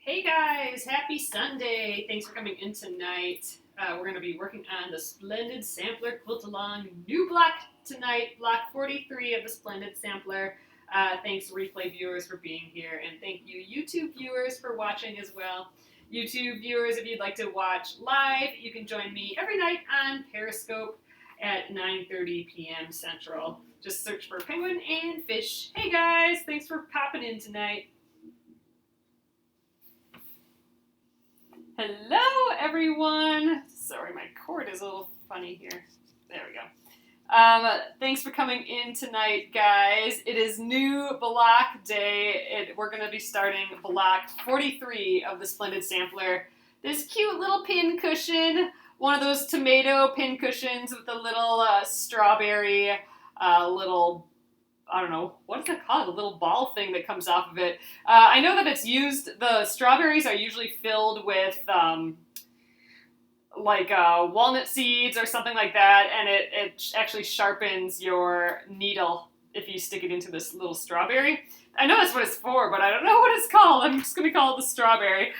Hey guys, happy Sunday. Thanks for coming in tonight. We're going to be working on the Splendid Sampler quilt along new block tonight, block 43 of the Splendid Sampler. Thanks replay viewers for being here, and thank you YouTube viewers for watching as well. YouTube viewers, if you'd like to watch live, you can join me every night on Periscope at 9:30 p.m. Central. Just search for Penguin and Fish. Hey guys, thanks for popping in tonight. Hello, everyone. Sorry, my cord is a little funny here. There we go. Thanks for coming in tonight, guys. It is new block day. We're going to be starting block 43 of the Splendid Sampler. This cute little pin cushion, one of those tomato pin cushions with the little strawberry, I don't know, what is that called? A little ball thing that comes off of it. I know that it's used, the strawberries are usually filled with walnut seeds or something like that, and it actually sharpens your needle if you stick it into this little strawberry. I know that's what it's for, but I don't know what it's called. I'm just going to call it the strawberry.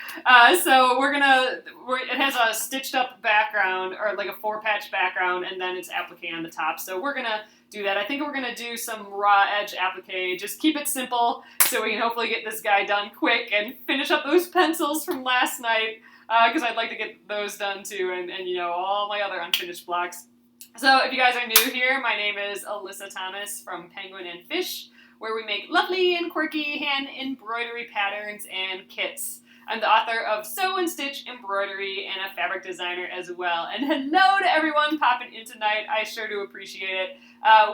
So it has a stitched up background, or like a 4-patch background, and then it's applique on the top. So we're going to do that. I think we're going to do some raw edge applique. Just keep it simple so we can hopefully get this guy done quick and finish up those pencils from last night, because I'd like to get those done too, and all my other unfinished blocks. So if you guys are new here, my name is Alyssa Thomas from Penguin and Fish, where we make lovely and quirky hand embroidery patterns and kits. I'm the author of Sew and Stitch Embroidery and a fabric designer as well. And hello to everyone popping in tonight. I sure do appreciate it.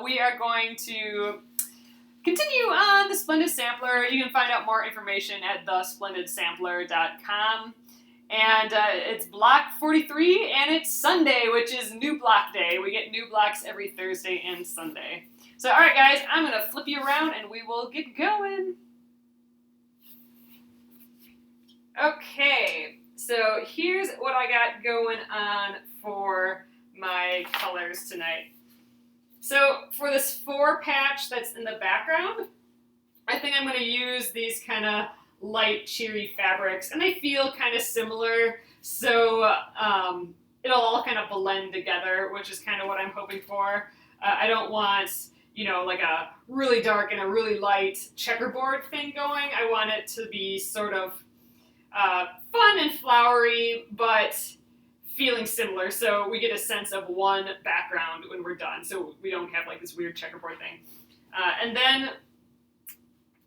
We are going to continue on the Splendid Sampler. You can find out more information at thesplendidsampler.com. And it's block 43, and it's Sunday, which is new block day. We get new blocks every Thursday and Sunday. So, all right, guys, I'm going to flip you around, and we will get going. Okay, so here's what I got going on for my colors tonight. So for this 4-patch that's in the background, I think I'm going to use these kind of light, cheery fabrics, and they feel kind of similar, so it'll all kind of blend together, which is kind of what I'm hoping for. I don't want, like a really dark and a really light checkerboard thing going. I want it to be sort of fun and flowery, but feeling similar, so we get a sense of one background when we're done, so we don't have like this weird checkerboard thing. And then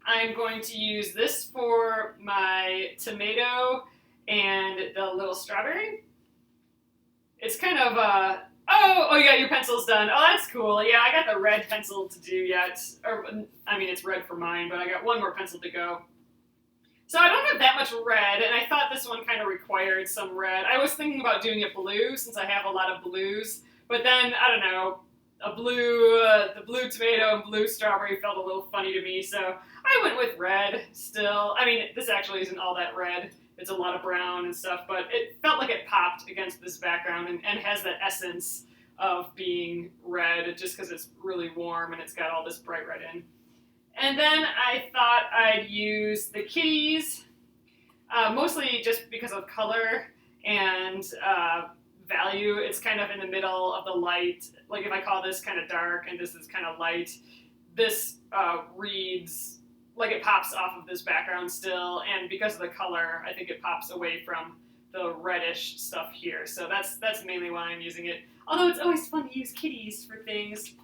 I'm going to use this for my tomato and the little strawberry. It's kind of oh, you got your pencils done. Oh, that's cool. Yeah, I got the red pencil to do yet. It's red for mine, but I got one more pencil to go. So I don't have that much red, and I thought this one kind of required some red. I was thinking about doing it blue, since I have a lot of blues, but then, I don't know, the blue tomato and blue strawberry felt a little funny to me, so I went with red still. This actually isn't all that red. It's a lot of brown and stuff, but it felt like it popped against this background and has that essence of being red, just because it's really warm and it's got all this bright red in. And then I thought I'd use the kitties, mostly just because of color and value. It's kind of in the middle of the light. Like if I call this kind of dark and this is kind of light, this reads like it pops off of this background still, and because of the color, I think it pops away from the reddish stuff here. So that's mainly why I'm using it. Although it's always fun to use kitties for things.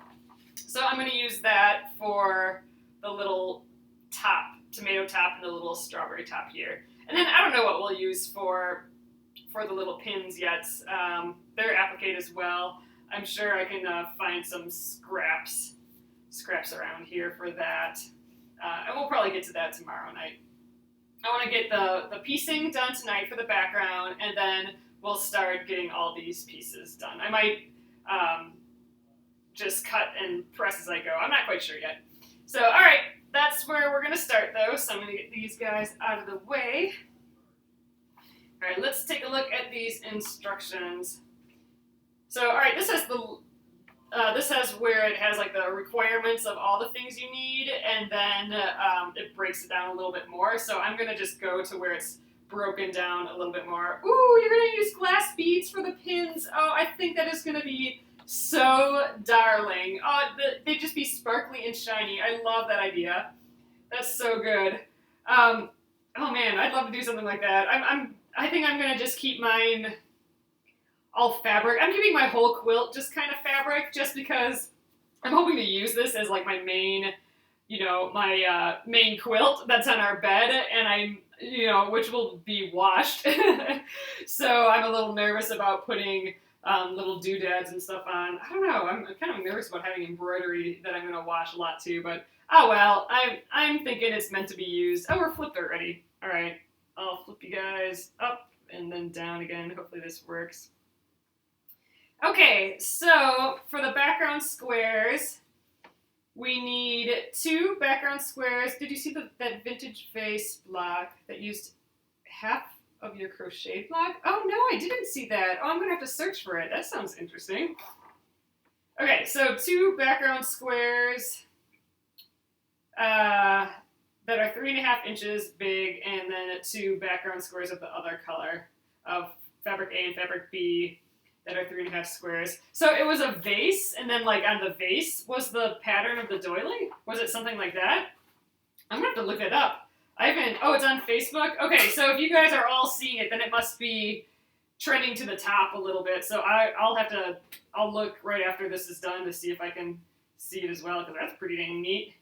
So I'm going to use that for the little top, tomato top, and the little strawberry top here. And then I don't know what we'll use for the little pins yet. They're appliqued as well. I'm sure I can find some scraps around here for that. And we'll probably get to that tomorrow night. I want to get the piecing done tonight for the background, and then we'll start getting all these pieces done. I might just cut and press as I go. I'm not quite sure yet. So, all right, that's where we're going to start, though. So I'm going to get these guys out of the way. All right, let's take a look at these instructions. So, all right, this has where it has like the requirements of all the things you need, and then it breaks it down a little bit more. So I'm going to just go to where it's broken down a little bit more. Ooh, you're gonna use glass beads for the pins. Oh, I think that is gonna be so darling. Oh, they'd just be sparkly and shiny. I love that idea. That's so good. Oh man, I'd love to do something like that. I think I'm gonna just keep mine all fabric. I'm keeping my whole quilt just kind of fabric, just because I'm hoping to use this as like my main, my main quilt that's on our bed, and which will be washed. So I'm a little nervous about putting little doodads and stuff on. I don't know. I'm kind of nervous about having embroidery that I'm gonna wash a lot too. But oh well. I'm thinking it's meant to be used. Oh, we're flipped already. All right. I'll flip you guys up and then down again. Hopefully this works. Okay. So for the background squares, we need 2 background squares. Did you see that vintage vase block that used half of your crochet block? Oh no, I didn't see that. Oh, I'm gonna have to search for it. That sounds interesting. Okay, so 2 background squares that are 3.5 inches big, and then 2 background squares of the other color of fabric A and fabric B that are 3.5 squares. So it was a vase, and then like on the vase was the pattern of the doily? Was it something like that? I'm gonna have to look it up. Oh, it's on Facebook? Okay, so if you guys are all seeing it, then it must be trending to the top a little bit. So I'll look right after this is done to see if I can see it as well, because that's pretty dang neat.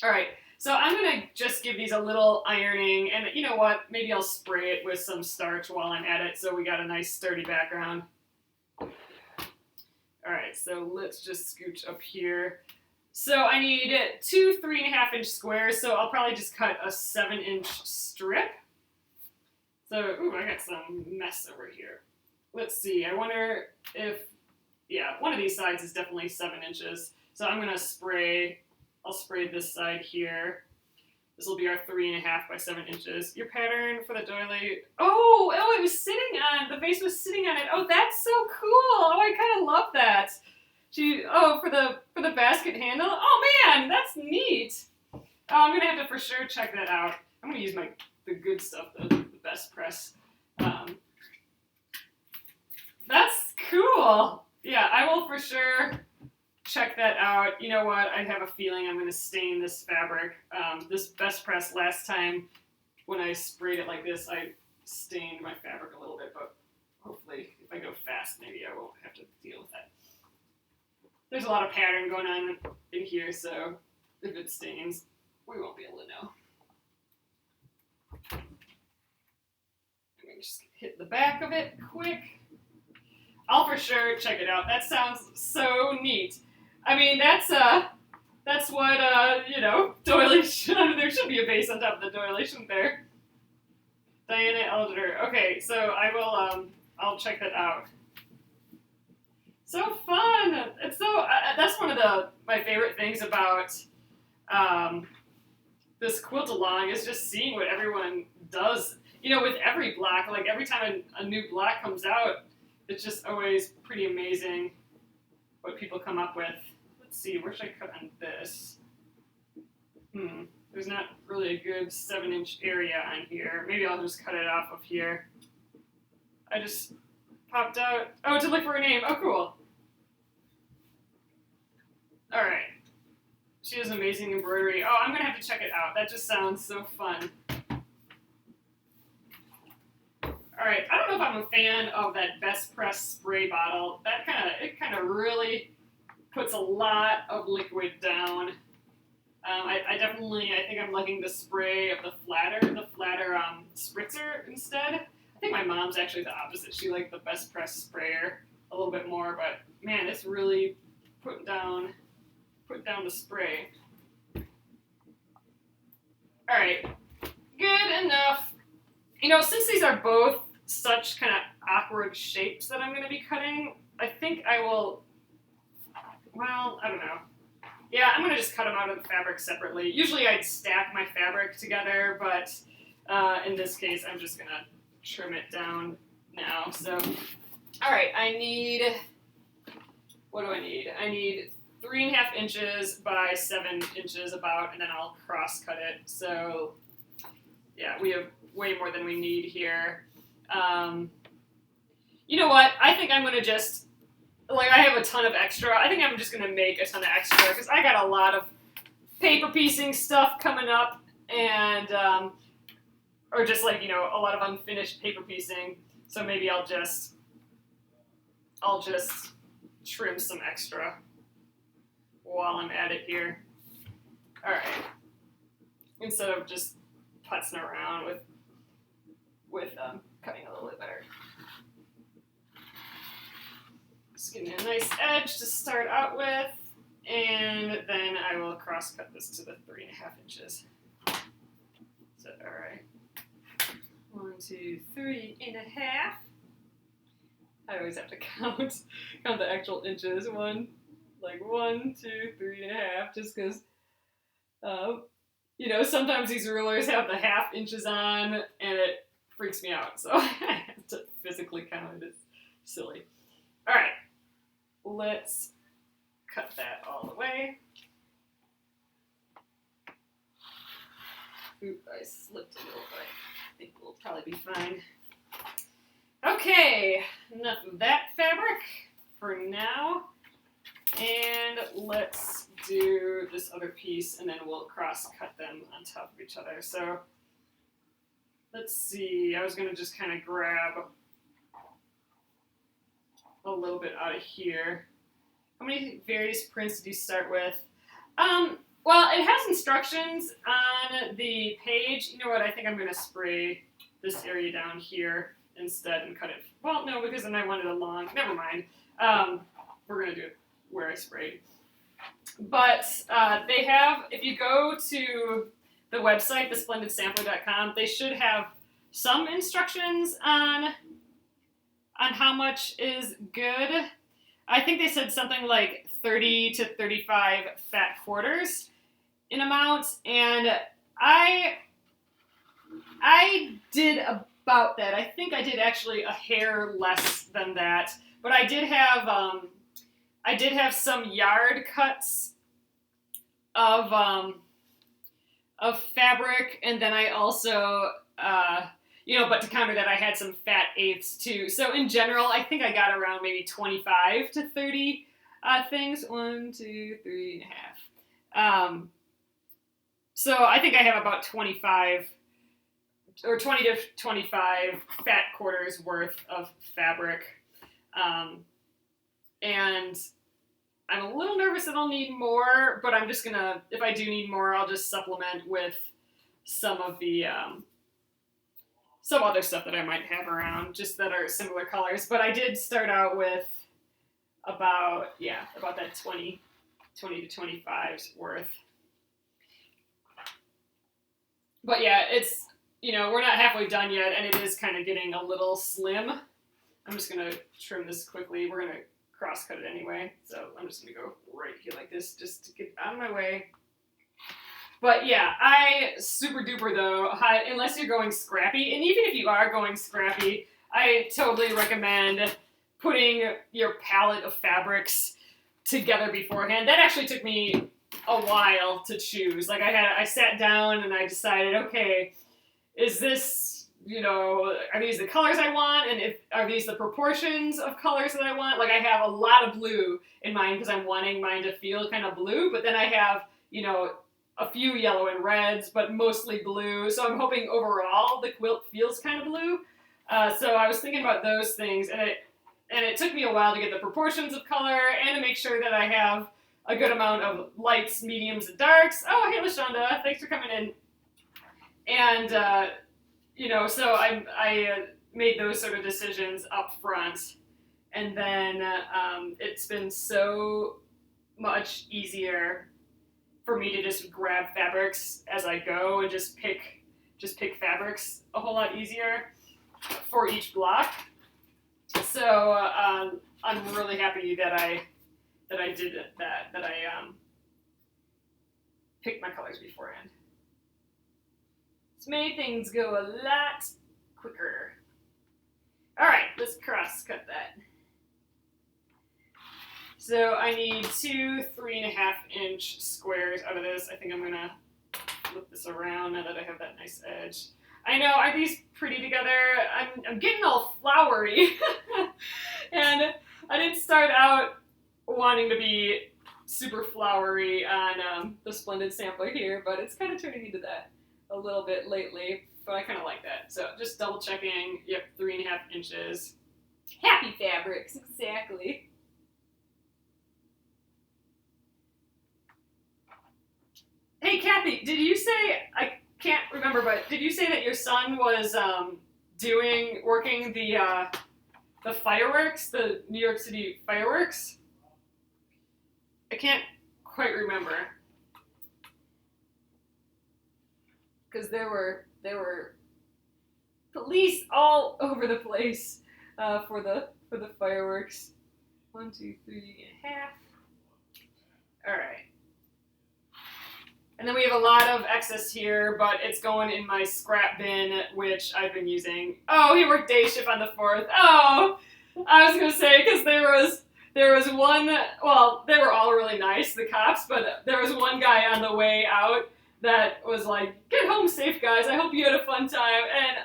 All right, so I'm gonna just give these a little ironing, and you know what? Maybe I'll spray it with some starch while I'm at it, so we got a nice sturdy background. All right, so let's just scooch up here. So I need 2 3.5-inch squares, so I'll probably just cut a 7-inch strip. So, ooh, I got some mess over here. Let's see, I wonder if, yeah, one of these sides is definitely 7 inches. So I'm gonna I'll spray this side here. This will be our 3.5 by 7 inches. Your pattern for the doily, oh, it was sitting on, the vase was sitting on it. Oh, that's so cool. Oh, I kind of love that. For the basket handle? Oh man, that's neat. Oh, I'm gonna have to for sure check that out. I'm gonna use the good stuff, the best press. That's cool. Yeah, I will for sure check that out. You know what? I have a feeling I'm gonna stain this fabric. This best press last time when I sprayed it like this, I stained my fabric a little bit, but hopefully if I go fast, maybe I won't have to deal with that. There's a lot of pattern going on in here, so if it stains, we won't be able to know. Let me just hit the back of it quick. I'll for sure check it out. That sounds so neat. I mean, that's what, doily should, there should be a vase on top of the doily, shouldn't there? Diana Elder. Okay, so I will, I'll check that out. So fun! It's so that's one of my favorite things about this quilt along is just seeing what everyone does. With every block, like every time a new block comes out, it's just always pretty amazing what people come up with. Let's see, where should I cut on this? There's not really a good 7-inch area on here. Maybe I'll just cut it off of here. I just popped out. Oh, to look for a name. Oh, cool. All right. She has amazing embroidery. Oh, I'm going to have to check it out. That just sounds so fun. All right. I don't know if I'm a fan of that Best Press spray bottle. It kind of really puts a lot of liquid down. I think I'm liking the spray of the flatter spritzer instead. I think my mom's actually the opposite. She liked the Best Press sprayer a little bit more, but man, it's really put down the spray. All right, good enough. Since these are both such kind of awkward shapes that I'm going to be cutting, I think I will, well, I don't know. Yeah, I'm going to just cut them out of the fabric separately. Usually I'd stack my fabric together, but in this case, I'm just going to trim it down now. So, all right, what do I need? I need 3.5 inches by 7 inches about, and then I'll cross cut it. So, yeah, we have way more than we need here. You know what? I think I'm going to just, like, I have a ton of extra. I think I'm just going to make a ton of extra because I got a lot of paper piecing stuff coming up and, or just like, you know, a lot of unfinished paper piecing. So maybe I'll just trim some extra while I'm at it here. All right. Instead of just putzing around with cutting a little bit better. Just getting a nice edge to start out with, and then I will cross cut this to the 3.5 inches. So, all right. 1, 2, 3.5. I always have to count the actual inches. 1, 2, 3.5, just because, you know, sometimes these rulers have the half inches on, and it freaks me out. So I have to physically count it. It's silly. All right, let's cut that all the way. Oop, I slipped a little, but I think we'll probably be fine. Okay, enough of that fabric for now. And let's do this other piece, and then we'll cross-cut them on top of each other. So let's see. I was going to just kind of grab a little bit out of here. How many various prints did you start with? Well, it has instructions on the page. You know what? I think I'm going to spray this area down here instead and cut it. Well, no, because then I wanted a long. Never mind. We're going to do it where I sprayed. But they have, if you go to the website, thesplendidsampler.com, they should have some instructions on how much is good. I think they said something like 30 to 35 fat quarters in amount, and I did about that. I think I did actually a hair less than that, but I did have some yard cuts of fabric, and then I also you know, but to counter that, I had some fat eighths too. So in general, I think I got around maybe 25 to 30 things. 1, 2, 3.5. So I think I have about 25 or 20 to 25 fat quarters worth of fabric. And I'm a little nervous that I'll need more, but I'm just gonna, if I do need more, I'll just supplement with some of the, some other stuff that I might have around, just that are similar colors. But I did start out with about that 20 to 25's worth. But yeah, it's, you know, we're not halfway done yet, and it is kind of getting a little slim. I'm just going to trim this quickly. We're going to cross-cut it anyway, so I'm just going to go right here like this just to get out of my way. But yeah, super duper though, unless you're going scrappy, and even if you are going scrappy, I totally recommend putting your palette of fabrics together beforehand. That actually took me a while to choose. Like I sat down and I decided, okay, is this, you know, are these the colors I want? And are these the proportions of colors that I want? Like I have a lot of blue in mine because I'm wanting mine to feel kind of blue, but then I have, you know, a few yellow and reds, but mostly blue. So I'm hoping overall the quilt feels kind of blue. So I was thinking about those things, and it took me a while to get the proportions of color and to make sure that I have a good amount of lights, mediums, and darks. Oh, hey, LaShonda, thanks for coming in. And, you know, so I made those sort of decisions up front. And then it's been so much easier for me to just grab fabrics as I go and just pick fabrics a whole lot easier for each block. So I'm really happy that I did that I picked my colors beforehand. It's made things go a lot quicker. All right, let's cross cut that. So I need 2 3.5-inch squares out of this. I think I'm gonna flip this around now that I have that nice edge. I know, are these pretty together? I'm getting all flowery. And I didn't start out wanting to be super flowery on the Splendid Sampler here, but it's kind of turning into that a little bit lately, but I kind of like that. So just double checking, yep, 3.5 inches. Happy fabrics, exactly. Hey, Kathy, did you say, I can't remember, but did you say that your son was working the fireworks, the New York City fireworks? I can't quite remember. Because there were police all over the place for the fireworks. 1, 2, 3.5. All right. And then we have a lot of excess here, but it's going in my scrap bin, which I've been using. Oh, he worked day shift on the 4th. Oh, I was gonna say, because there was one, well, they were all really nice, the cops, but there was one guy on the way out that was like, get home safe, guys. I hope you had a fun time. And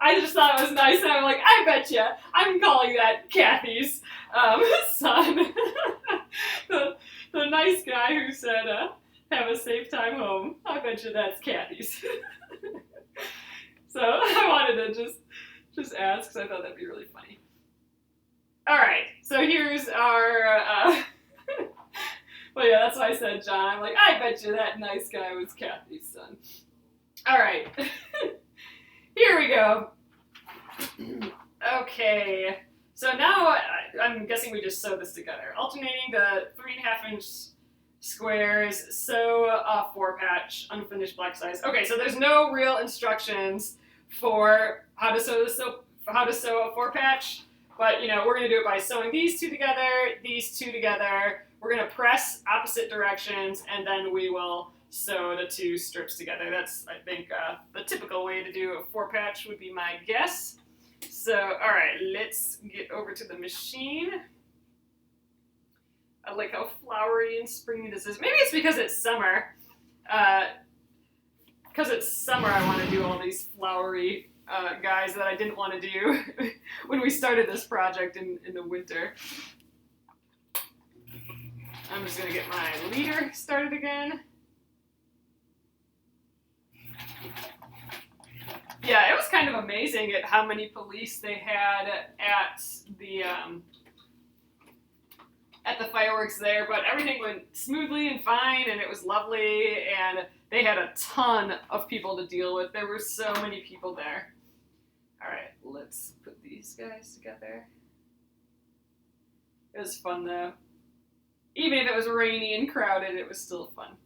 I just thought it was nice, and I'm like, I bet you, I'm calling that Kathy's son. the nice guy who said, have a safe time home. I bet you that's Kathy's. So I wanted to just ask, because I thought that'd be really funny. All right, so here's our, well, yeah, that's why I said John. I'm like, I bet you that nice guy was Kathy's son. All right, here we go. Okay, so now I'm guessing we just sew this together. Alternating the 3.5 inch squares, sew a 4-patch, unfinished black size. Okay, so there's no real instructions for how to sew a 4-patch, but you know, we're gonna do it by sewing these two together, we're gonna press opposite directions, and then we will sew the 2 strips together. That's, I think, the typical way to do a 4-patch would be my guess. So, all right, let's get over to the machine. I like how flowery and springy this is. Maybe it's because it's summer. Because it's summer, I want to do all these flowery guys that I didn't want to do when we started this project in the winter. I'm just going to get my leader started again. Yeah, it was kind of amazing at how many police they had at the fireworks there, but everything went smoothly and fine, and it was lovely, and they had a ton of people to deal with. There were so many people there. All right, let's put these guys together. It was fun, though. Even if it was rainy and crowded, it was still fun.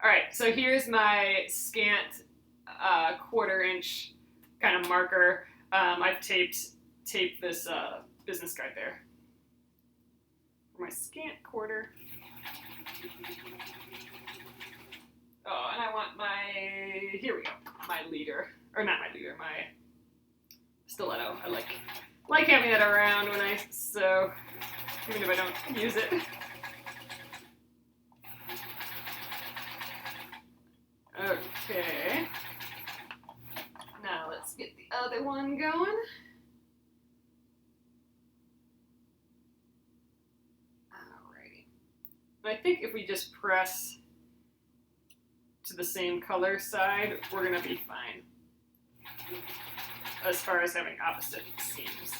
All right, so here's my scant 1/4 inch kind of marker. I've taped this business card there. My scant 1/4. Oh, and I want here we go, my leader, or not my leader, my stiletto. I like having that around when I sew, even if I don't use it. Okay, now let's get the other one going. I think if we just press to the same color side, we're going to be fine as far as having opposite seams.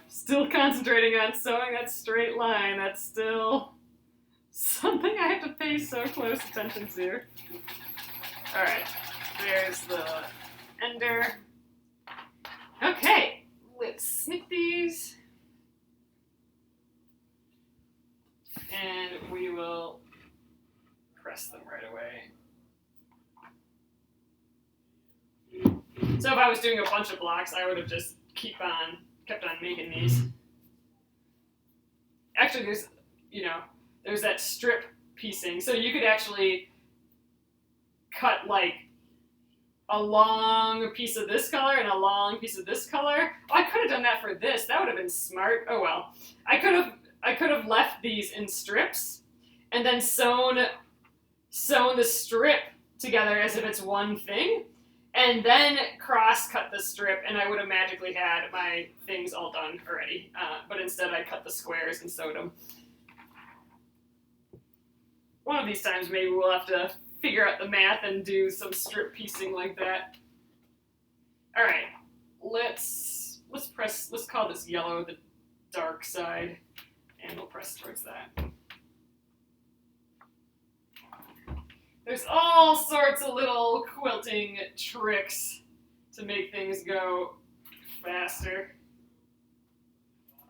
Still concentrating on sewing that straight line. That's still something I have to pay so close attention to. All right, there's the ender. Okay, let's snip these, and we will press them right away. So if I was doing a bunch of blocks, I would have just kept on making these. Actually, there's that strip piecing, so you could actually cut like a long piece of this color and a long piece of this color. Oh, I could have done that for this. That would have been smart. Oh well. I could have left these in strips and then sewn the strip together as if it's one thing, and then cross-cut the strip, and I would have magically had my things all done already. But instead I cut the squares and sewed them. One of these times maybe we'll have to figure out the math and do some strip piecing like that. All right, let's call this yellow the dark side, and we'll press towards that. There's all sorts of little quilting tricks to make things go faster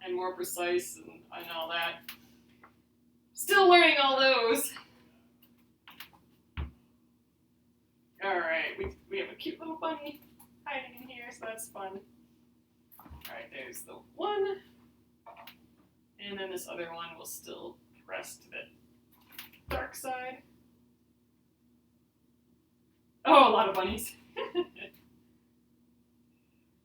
and more precise and all that. Still learning all those. All right, we have a cute little bunny hiding in here, so that's fun. All right, there's the one. And then this other one will still press to the dark side. Oh, a lot of bunnies.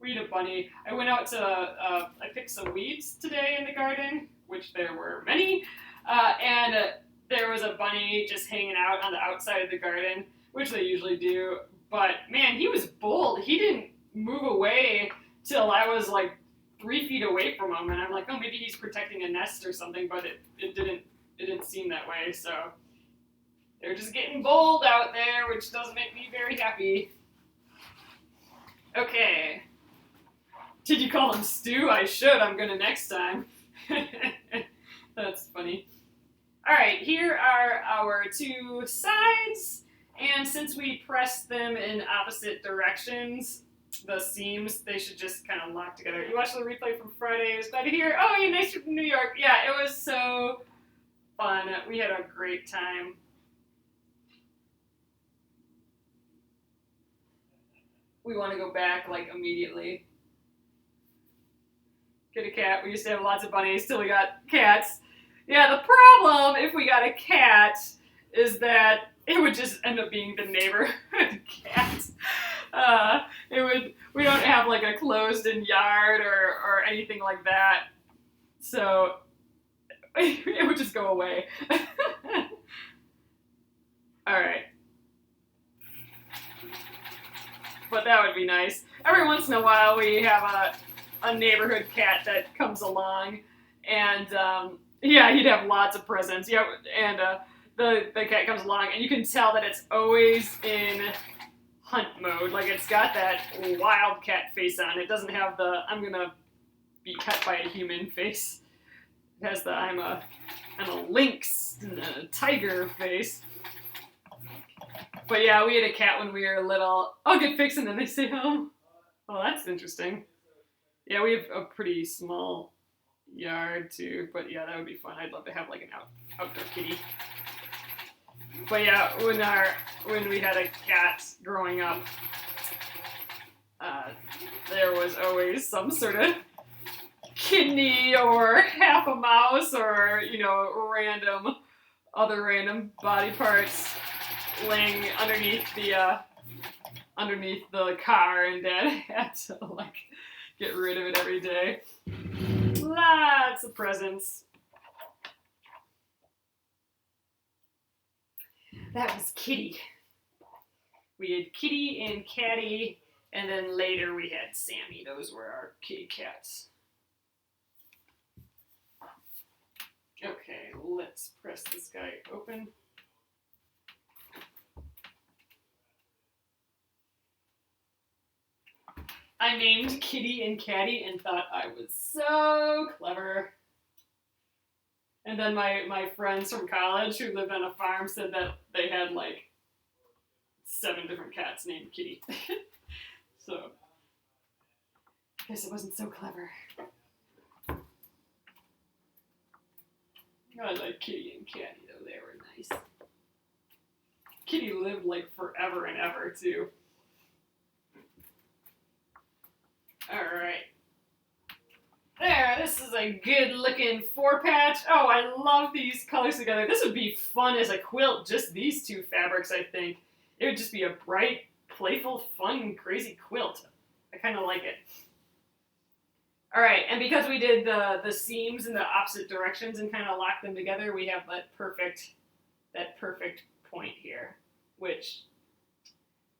We had a bunny. I went out to, I picked some weeds today in the garden, which there were many, and there was a bunny just hanging out on the outside of the garden, which they usually do, but man, he was bold. He didn't move away till I was like 3 feet away from him, and I'm like, oh, maybe he's protecting a nest or something, but it didn't seem that way, so they're just getting bold out there, which does make me very happy. Okay. Did you call him Stu? I should. I'm gonna next time. That's funny. All right, here are our two sides, and since we pressed them in opposite directions, the seams, they should just kind of lock together. You watched the replay from Friday. I was glad to hear. Oh, you're nice from New York. Yeah, it was so fun. We had a great time. We want to go back like immediately. Get a cat. We used to have lots of bunnies till we got cats. Yeah, the problem if we got a cat is that it would just end up being the neighborhood cat. We don't have like a closed-in yard or anything like that, so it would just go away. All right. But that would be nice. Every once in a while we have a neighborhood cat that comes along, and yeah, he'd have lots of presents. Yeah, and the cat comes along, and you can tell that it's always in hunt mode. Like, it's got that wildcat face on. It doesn't have the I'm gonna be cut by a human face. It has the I'm a lynx and a tiger face. But yeah, we had a cat when we were little. I'll get fixed and then they stay home. Oh, that's interesting. Yeah, we have a pretty small yard too, but yeah, that would be fun. I'd love to have like an outdoor kitty. But yeah, when we had a cat growing up, there was always some sort of kidney or half a mouse or, you know, other random body parts laying underneath the car, and Dad had to like get rid of it every day. Lots of presents. That was Kitty. We had Kitty and Catty, and then later we had Sammy. Those were our kitty cats. Okay, let's press this guy open. I named Kitty and Catty and thought I was so clever. And then my friends from college who lived on a farm said that they had like 7 different cats named Kitty. So, I guess it wasn't so clever. I like Kitty and Catty though, they were nice. Kitty lived like forever and ever too. Alright. There, this is a good looking 4-patch. Oh, I love these colors together. This would be fun as a quilt, just these 2 fabrics, I think. It would just be a bright, playful, fun, crazy quilt. I kind of like it. Alright, and because we did the seams in the opposite directions and kind of locked them together, we have that perfect that perfect point here, which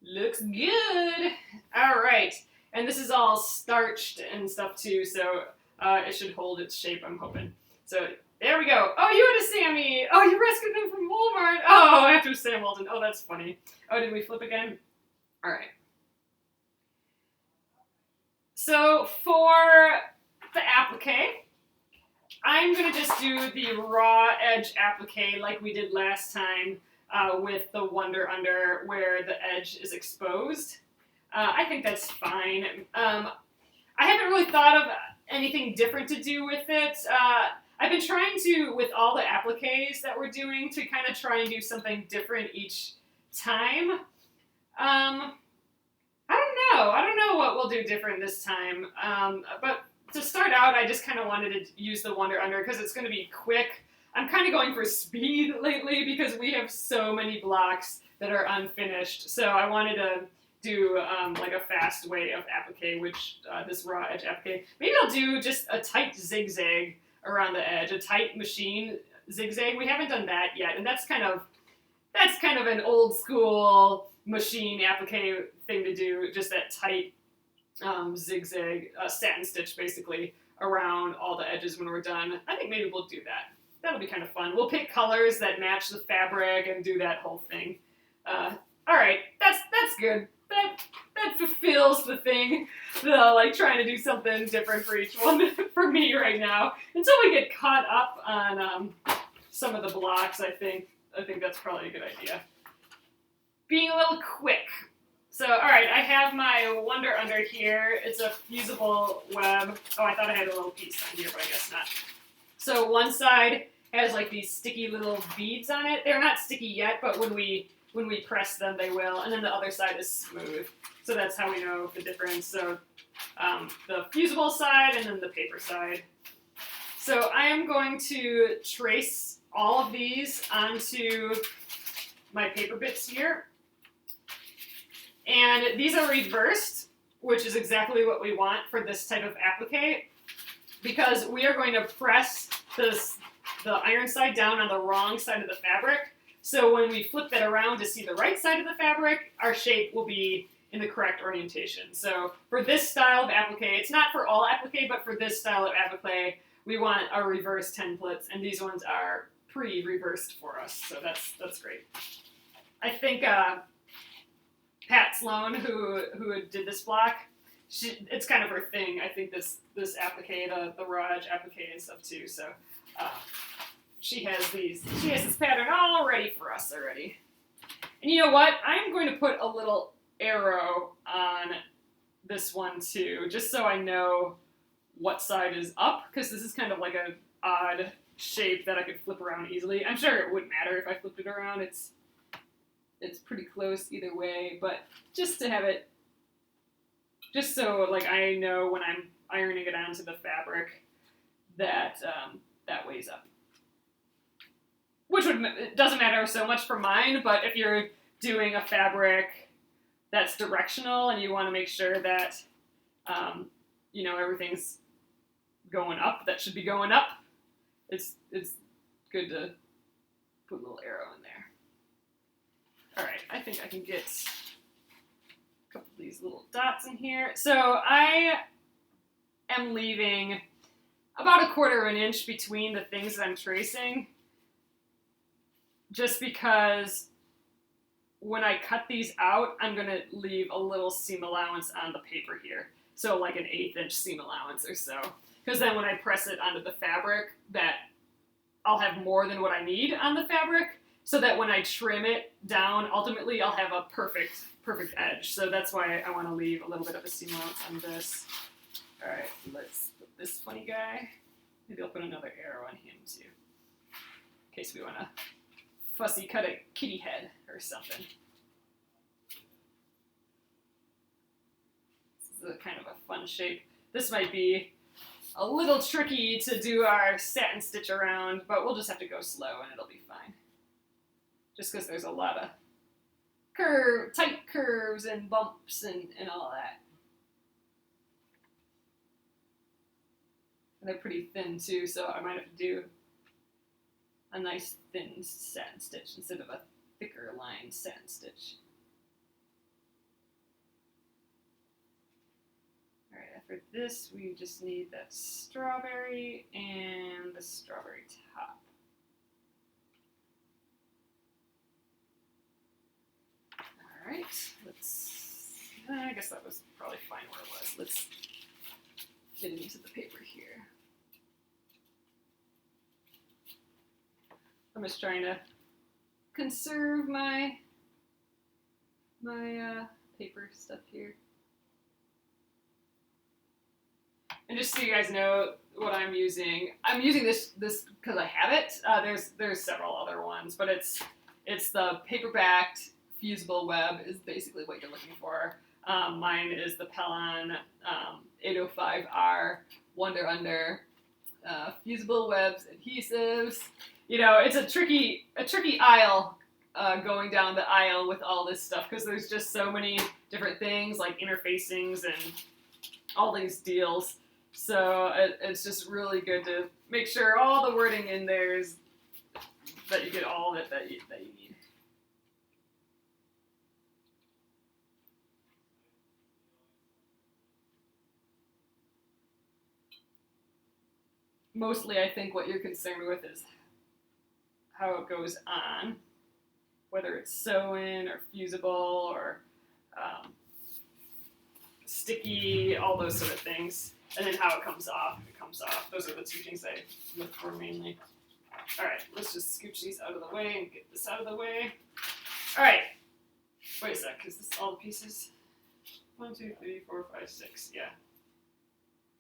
looks good. All right, and this is all starched and stuff too, so it should hold its shape, I'm hoping. So there we go. Oh, you had a Sammy. Oh, you rescued him from Walmart. Oh, after Sam Walton. Oh, that's funny. Oh, did we flip again? All right. So for the applique, I'm going to just do the raw edge applique like we did last time with the Wonder Under where the edge is exposed. I think that's fine. I haven't really thought of anything different to do with it. I've been trying to, with all the appliques that we're doing, to kind of try and do something different each time. I don't know what we'll do different this time. But to start out, I just kind of wanted to use the Wonder Under because it's going to be quick. I'm kind of going for speed lately because we have so many blocks that are unfinished. So I wanted to do like a fast way of applique, which this raw edge applique. Maybe I'll do just a tight zigzag around the edge, a tight machine zigzag. We haven't done that yet, and that's kind of an old school machine applique thing to do, just that tight zigzag satin stitch basically around all the edges when we're done. I think maybe we'll do that. That'll be kind of fun. We'll pick colors that match the fabric and do that whole thing. All right, that's good. That fulfills the thing. Like trying to do something different for each one for me right now until we get caught up on some of the blocks. I think that's probably a good idea. Being a little quick. So, all right, I have my Wonder Under here. It's a fusible web. Oh, I thought I had a little piece on here, but I guess not. So one side has like these sticky little beads on it. They're not sticky yet, but when we press them, they will. And then the other side is smooth. So that's how we know the difference. So the fusible side and then the paper side. So I am going to trace all of these onto my paper bits here. And these are reversed, which is exactly what we want for this type of applique, because we are going to press the iron side down on the wrong side of the fabric. So when we flip that around to see the right side of the fabric, our shape will be in the correct orientation. So for this style of applique, it's not for all applique, but for this style of applique, we want our reverse templates, and these ones are pre-reversed for us, so that's great. I think Pat Sloan, who did this block, it's kind of her thing. I think this applique, the raw edge applique and stuff too. So she has this pattern all ready for us already. And you know what? I'm going to put a little arrow on this one too, just so I know what side is up, because this is kind of like an odd shape that I could flip around easily. I'm sure it wouldn't matter if I flipped it around. It's pretty close either way, but just to have it, just so like I know when I'm ironing it onto the fabric that that weighs up. Which it doesn't matter so much for mine, but if you're doing a fabric that's directional and you want to make sure that you know, everything's going up, that should be going up, it's good to put a little arrow in there. All right, I think I can get a couple of these little dots in here. So I am leaving about 1/4 inch between the things that I'm tracing, just because when I cut these out, I'm going to leave a little seam allowance on the paper here. So like an 1/8 inch seam allowance or so. Because then when I press it onto the fabric, that I'll have more than what I need on the fabric, so that when I trim it down, ultimately I'll have a perfect edge. So that's why I want to leave a little bit of a seam allowance on this. All right, let's put this funny guy. Maybe I'll put another arrow on him too, in case we want to fussy cut a kitty head or something. This is a kind of a fun shape. This might be a little tricky to do our satin stitch around, but we'll just have to go slow and it'll be fine. Just because there's a lot of tight curves and bumps and all that. And they're pretty thin too, so I might have to do a nice thin satin stitch instead of a thicker lined satin stitch. All right, after this, we just need that strawberry and the strawberry top. All right, I guess that was probably fine where it was. Let's get into the paper here. I'm just trying to conserve my paper stuff here. And just so you guys know what I'm using this because I have it. There's several other ones, but it's the paper-backed fusible web is basically what you're looking for. Mine is the Pellon 805R Wonder Under fusible webs adhesives. You know, it's a tricky aisle going down the aisle with all this stuff because there's just so many different things like interfacings and all these deals. So it's just really good to make sure all the wording in there is that you get all of it that you need. Mostly, I think what you're concerned with is how it goes on, whether it's sew-in or fusible or sticky, all those sort of things, and then how it comes off. If it comes off, those are the two things I look for mainly. All right, let's just scooch these out of the way and get this out of the way. All right, wait a sec, is this all the pieces? 1, 2, 3, 4, 5, 6, yeah.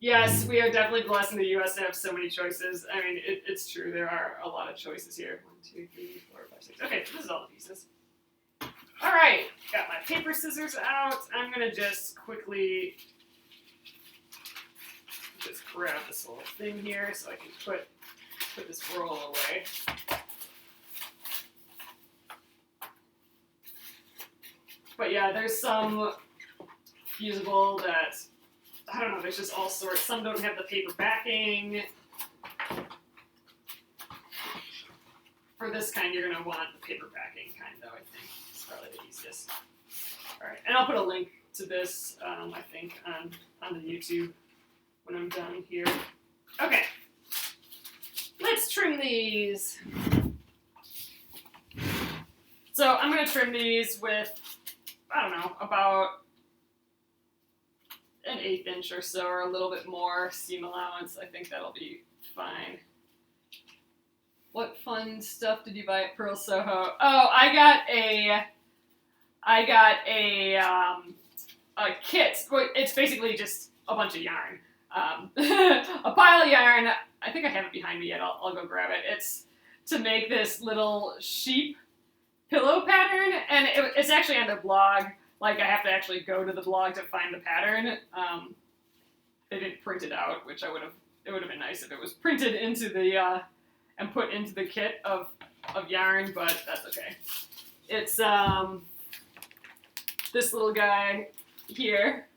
Yes, we are definitely blessed in the U.S. to have so many choices. I mean, it's true. There are a lot of choices here. 1, 2, 3, 4, 5, 6. Okay, this is all the pieces. All right, got my paper scissors out. I'm going to just quickly just grab this little thing here so I can put this roll away. But yeah, there's some fusible that, I don't know, there's just all sorts. Some don't have the paper backing. For this kind, you're going to want the paper backing kind, though, I think. It's probably the easiest. All right, and I'll put a link to this, I think, on the YouTube when I'm done here. Okay, let's trim these. So I'm going to trim these with, I don't know, about an 1/8 inch or so, or a little bit more seam allowance. I think that'll be fine. What fun stuff did you buy at Pearl Soho? Oh, I got a kit. It's basically just a bunch of yarn. A pile of yarn. I think I have it behind me yet. I'll go grab it. It's to make this little sheep pillow pattern, and it's actually on their blog. Like, I have to actually go to the blog to find the pattern. They didn't print it out, which it would have been nice if it was printed into the, and put into the kit of yarn, but that's okay. It's, this little guy here.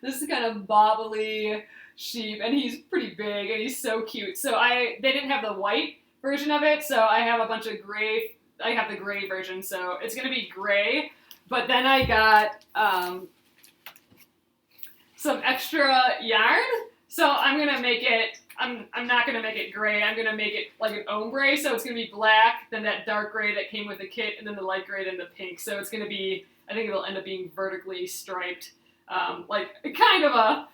This is kind of bobbly sheep, and he's pretty big, and he's so cute. So they didn't have the white version of it, so I have a bunch of gray. I have the gray version, so it's going to be gray. But then I got some extra yarn, so I'm gonna make it. I'm not gonna make it gray. I'm gonna make it like an ombre, so it's gonna be black, then that dark gray that came with the kit, and then the light gray, then the pink. So it's gonna be. I think it'll end up being vertically striped, like kind of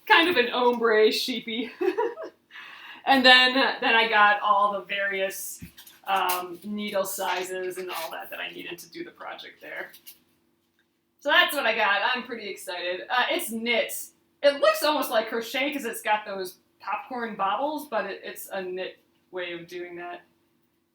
an ombre sheepy. And then I got all the various needle sizes and all that I needed to do the project there. So that's what I got. I'm pretty excited. It's knit. It looks almost like crochet because it's got those popcorn bobbles, but it's a knit way of doing that,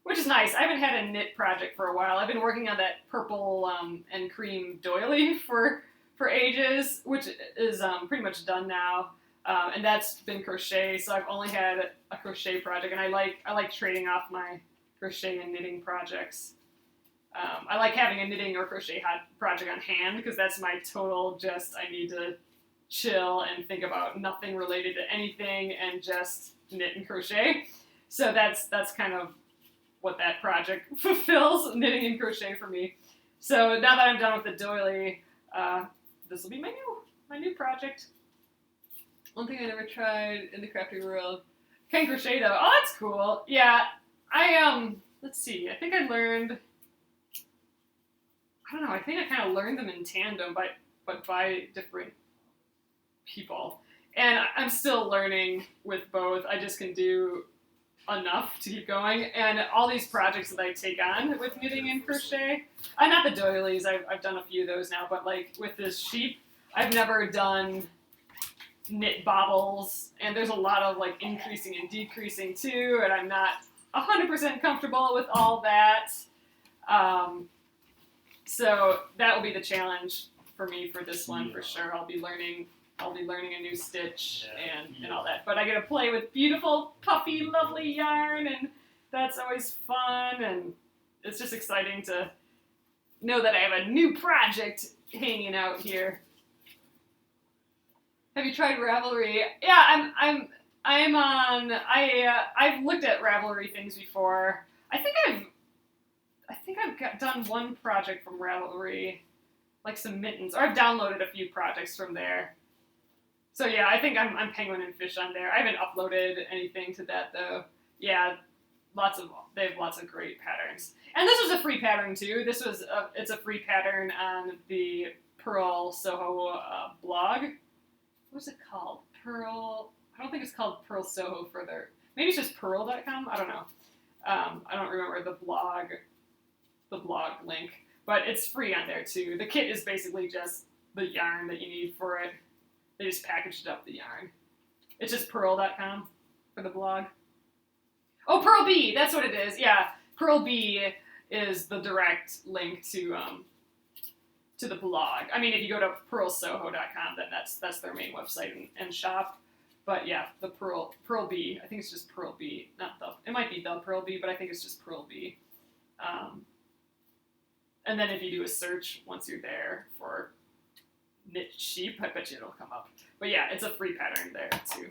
which is nice. I haven't had a knit project for a while. I've been working on that purple and cream doily for ages, which is pretty much done now, and that's been crochet. So I've only had a crochet project, and I like trading off my crochet and knitting projects. I like having a knitting or crochet project on hand because that's my total I need to chill and think about nothing related to anything and just knit and crochet. So that's kind of what that project fulfills, knitting and crochet for me. So now that I'm done with the doily, this will be my new project. One thing I never tried in the crafting world. Can crochet though. Oh, that's cool. Yeah, let's see. I think I learned. I don't know. I think I kind of learned them in tandem, but by different people. And I'm still learning with both. I just can do enough to keep going. And all these projects that I take on with knitting and crochet, not the doilies. I've done a few of those now, but like with this sheep, I've never done knit bobbles, and there's a lot of like increasing and decreasing too, and I'm not 100% comfortable with all that. So that will be the challenge for me for this one for sure. I'll be learning a new stitch and all that. But I get to play with beautiful, puffy, lovely yarn, and that's always fun, and it's just exciting to know that I have a new project hanging out here. Have you tried Ravelry? Yeah, I've looked at Ravelry things before. I think I've done one project from Ravelry, like some mittens, or I've downloaded a few projects from there. So yeah, I think I'm penguin and fish on there. I haven't uploaded anything to that though. Yeah, they have lots of great patterns. And this was a free pattern too. It's a free pattern on the Pearl Soho blog. What's it called? Pearl. I don't think it's called Pearl Soho further. Maybe it's just pearl.com. I don't know. I don't remember the blog link, but it's free on there too. The kit is basically just the yarn that you need for it. They just packaged up the yarn. It's just pearl.com for the blog. Oh, Pearl Bee. That's what it is. Yeah, Pearl Bee is the direct link to the blog. I mean, if you go to pearlsoho.com, then that's their main website and shop. But yeah, the Pearl Bee. I think it's just Pearl Bee, it might be the Pearl Bee, but I think it's just Pearl Bee. And then if you do a search once you're there for knit sheep, I bet you it'll come up. But yeah, it's a free pattern there too.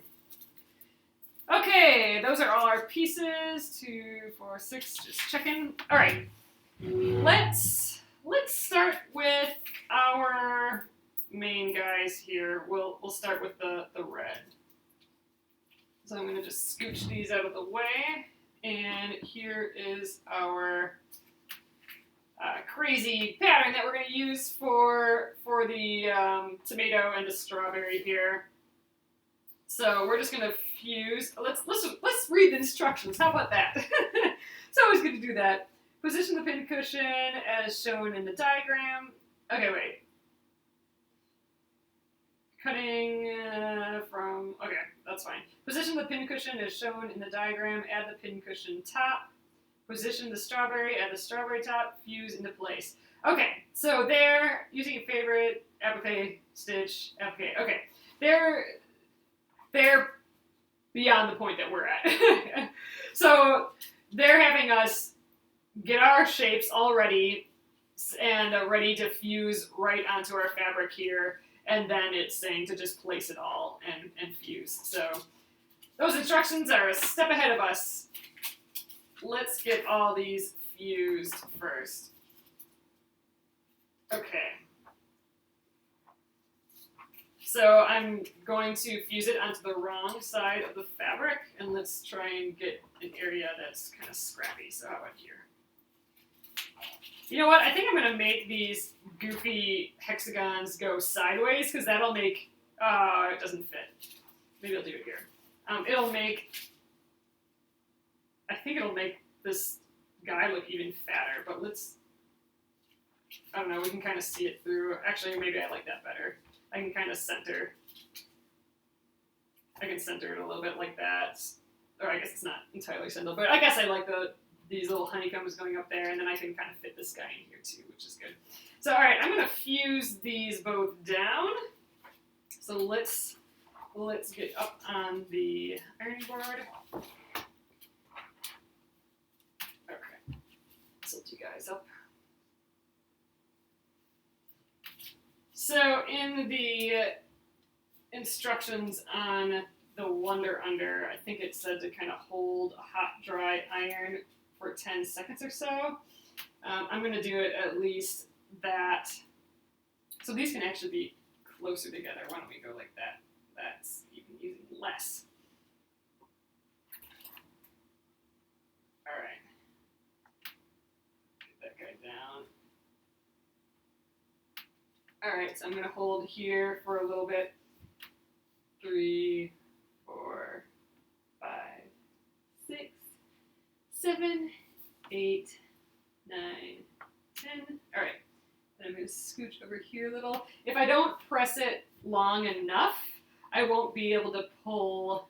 Okay, those are all our pieces. 2, 4, 6. Just checking. All right, let's start with our main guys here. We'll start with the red. So I'm going to just scooch these out of the way, and here is our crazy pattern that we're going to use for the tomato and the strawberry here. So we're just going to fuse. Let's read the instructions. How about that? It's always good to do that. Position the pincushion as shown in the diagram. Okay, wait. Cutting from, okay, that's fine. Position the pincushion as shown in the diagram, add the pincushion top. Position the strawberry, add the strawberry top, fuse into place. Okay, so they're using your favorite applique stitch, applique. Okay, they're beyond the point that we're at. So they're having us get our shapes all ready and ready to fuse right onto our fabric here. And then it's saying to just place it all and fuse. So those instructions are a step ahead of us. Let's get all these fused first. Okay. So I'm going to fuse it onto the wrong side of the fabric, and let's try and get an area that's kind of scrappy. So how about here? You know what? I think I'm going to make these goofy hexagons go sideways, because that'll make, it doesn't fit. Maybe I'll do it here. I think it'll make this guy look even fatter, but I don't know, we can kind of see it through. Actually, maybe I like that better. I can kind of center it a little bit like that. Or I guess it's not entirely centered, but I guess I like these little honeycombs going up there, and then I can kind of fit this guy in here too, which is good. So, all right, I'm going to fuse these both down. So let's get up on the ironing board. Okay, tilt you guys up. So in the instructions on the Wonder Under, I think it said to kind of hold a hot, dry iron for 10 seconds or so. I'm going to do it at least that. So these can actually be closer together. Why don't we go like that? That's even using less. All right. Get that guy down. All right, so I'm going to hold here for a little bit. 3, 4, 5, 6, 7, 8, 9, 10. All right, then I'm going to scooch over here a little. If I don't press it long enough, I won't be able to pull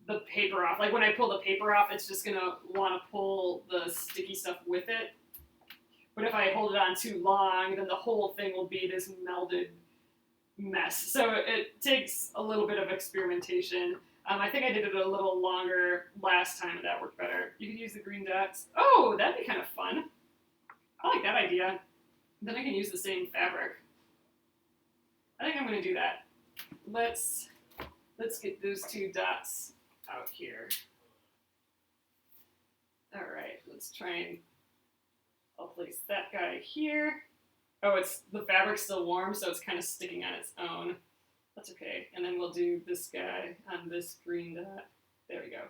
the paper off. Like when I pull the paper off, it's just going to want to pull the sticky stuff with it. But if I hold it on too long, then the whole thing will be this melded mess. So it takes a little bit of experimentation. I think I did it a little longer last time, and that worked better. You could use the green dots. Oh, that'd be kind of fun. I like that idea. Then I can use the same fabric. I think I'm going to do that. Let's get those 2 dots out here. All right, let's try and I'll place that guy here. Oh, the fabric's still warm, so it's kind of sticking on its own. That's okay. And then we'll do this guy on this green dot. There we go.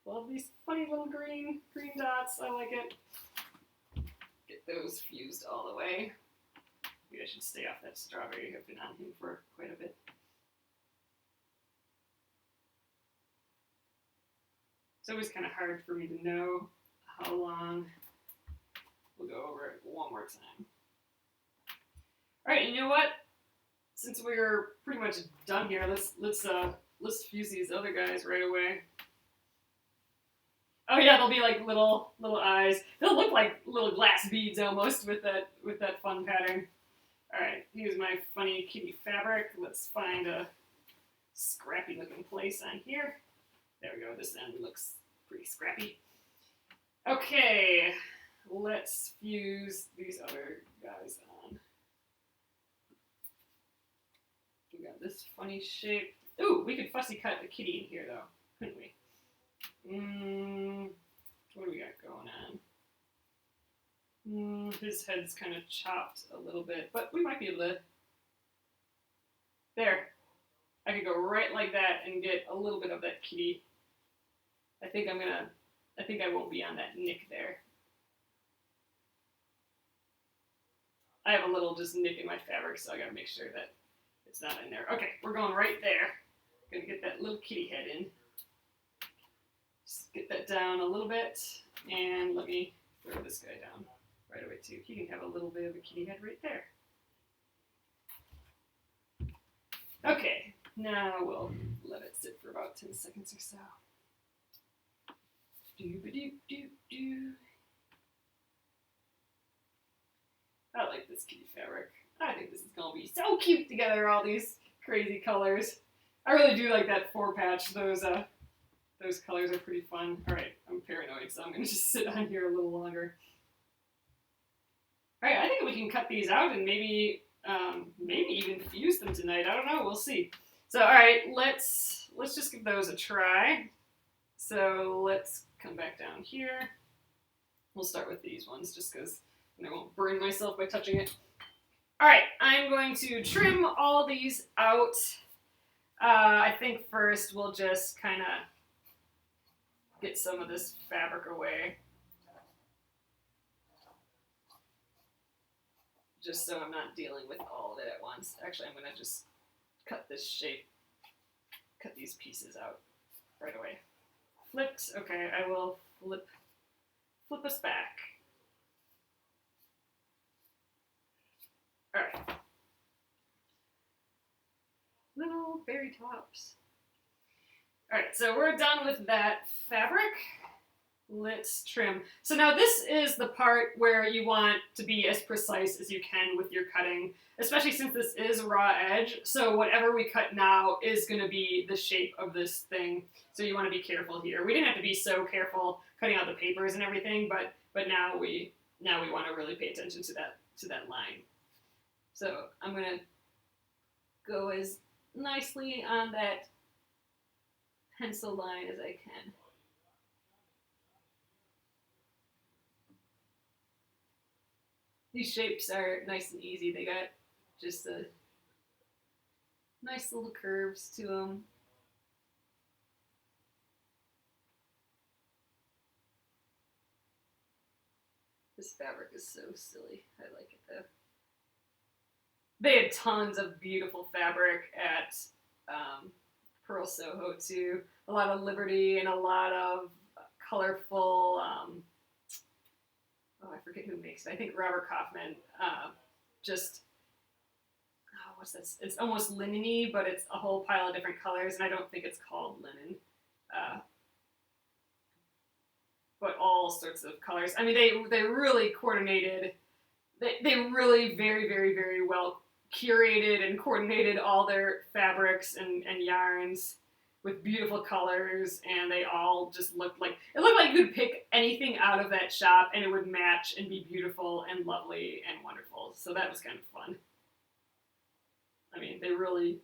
We'll have these funny little green dots. I like it. Get those fused all the way. Maybe I should stay off that strawberry. I've been on him for quite a bit. It's always kind of hard for me to know how long. We'll go over it one more time. All right, you know what? Since we're pretty much done here, let's fuse these other guys right away. Oh yeah, they'll be like little eyes. They'll look like little glass beads almost with that fun pattern. All right, here's my funny kitty fabric. Let's find a scrappy looking place on here. There we go. This end looks pretty scrappy. Okay. Let's fuse these other guys on. We got this funny shape. Ooh, we could fussy cut the kitty in here though, couldn't we? What do we got going on? His head's kind of chopped a little bit, but we might be able to. There. I could go right like that and get a little bit of that kitty. I think I won't be on that nick there. I have a little just nick in my fabric, so I gotta make sure that it's not in there. Okay, we're going right there. Gonna get that little kitty head in. Just get that down a little bit, and let me throw this guy down right away too. He can have a little bit of a kitty head right there. Okay, now we'll let it sit for about 10 seconds or so. Doo-ba-doo-doo-doo. I like this kitty fabric. I think this is going to be so cute together, all these crazy colors. I really do like that 4-patch. Those colors are pretty fun. All right, I'm paranoid, so I'm going to just sit on here a little longer. All right, I think we can cut these out and maybe even fuse them tonight. I don't know. We'll see. So, all right, let's just give those a try. So let's come back down here. We'll start with these ones just because I won't burn myself by touching it. All right, I'm going to trim all these out. I think first we'll just kind of get some of this fabric away. Just so I'm not dealing with all of it at once. Actually, I'm going to just cut this shape, cut these pieces out right away. Flipped. Okay, I will flip us back. All right. Little berry tops. All right, so we're done with that fabric. Let's trim. So now this is the part where you want to be as precise as you can with your cutting, especially since this is raw edge. So whatever we cut now is going to be the shape of this thing. So you want to be careful here. We didn't have to be so careful cutting out the papers and everything, but now we want to really pay attention to that line. So I'm going to go as nicely on that pencil line as I can. These shapes are nice and easy. They got just a nice little curves to them. This fabric is so silly. I like it though. They had tons of beautiful fabric at Pearl Soho too. A lot of Liberty and a lot of colorful. I forget who makes it. I think Robert Kaufman. What's this? It's almost linen-y, but it's a whole pile of different colors, and I don't think it's called linen. But all sorts of colors. I mean, they really coordinated. They really very, very, very well curated and coordinated all their fabrics and yarns with beautiful colors, and they all just looked like you could pick anything out of that shop and it would match and be beautiful and lovely and wonderful. So that was kind of fun. I mean, they really,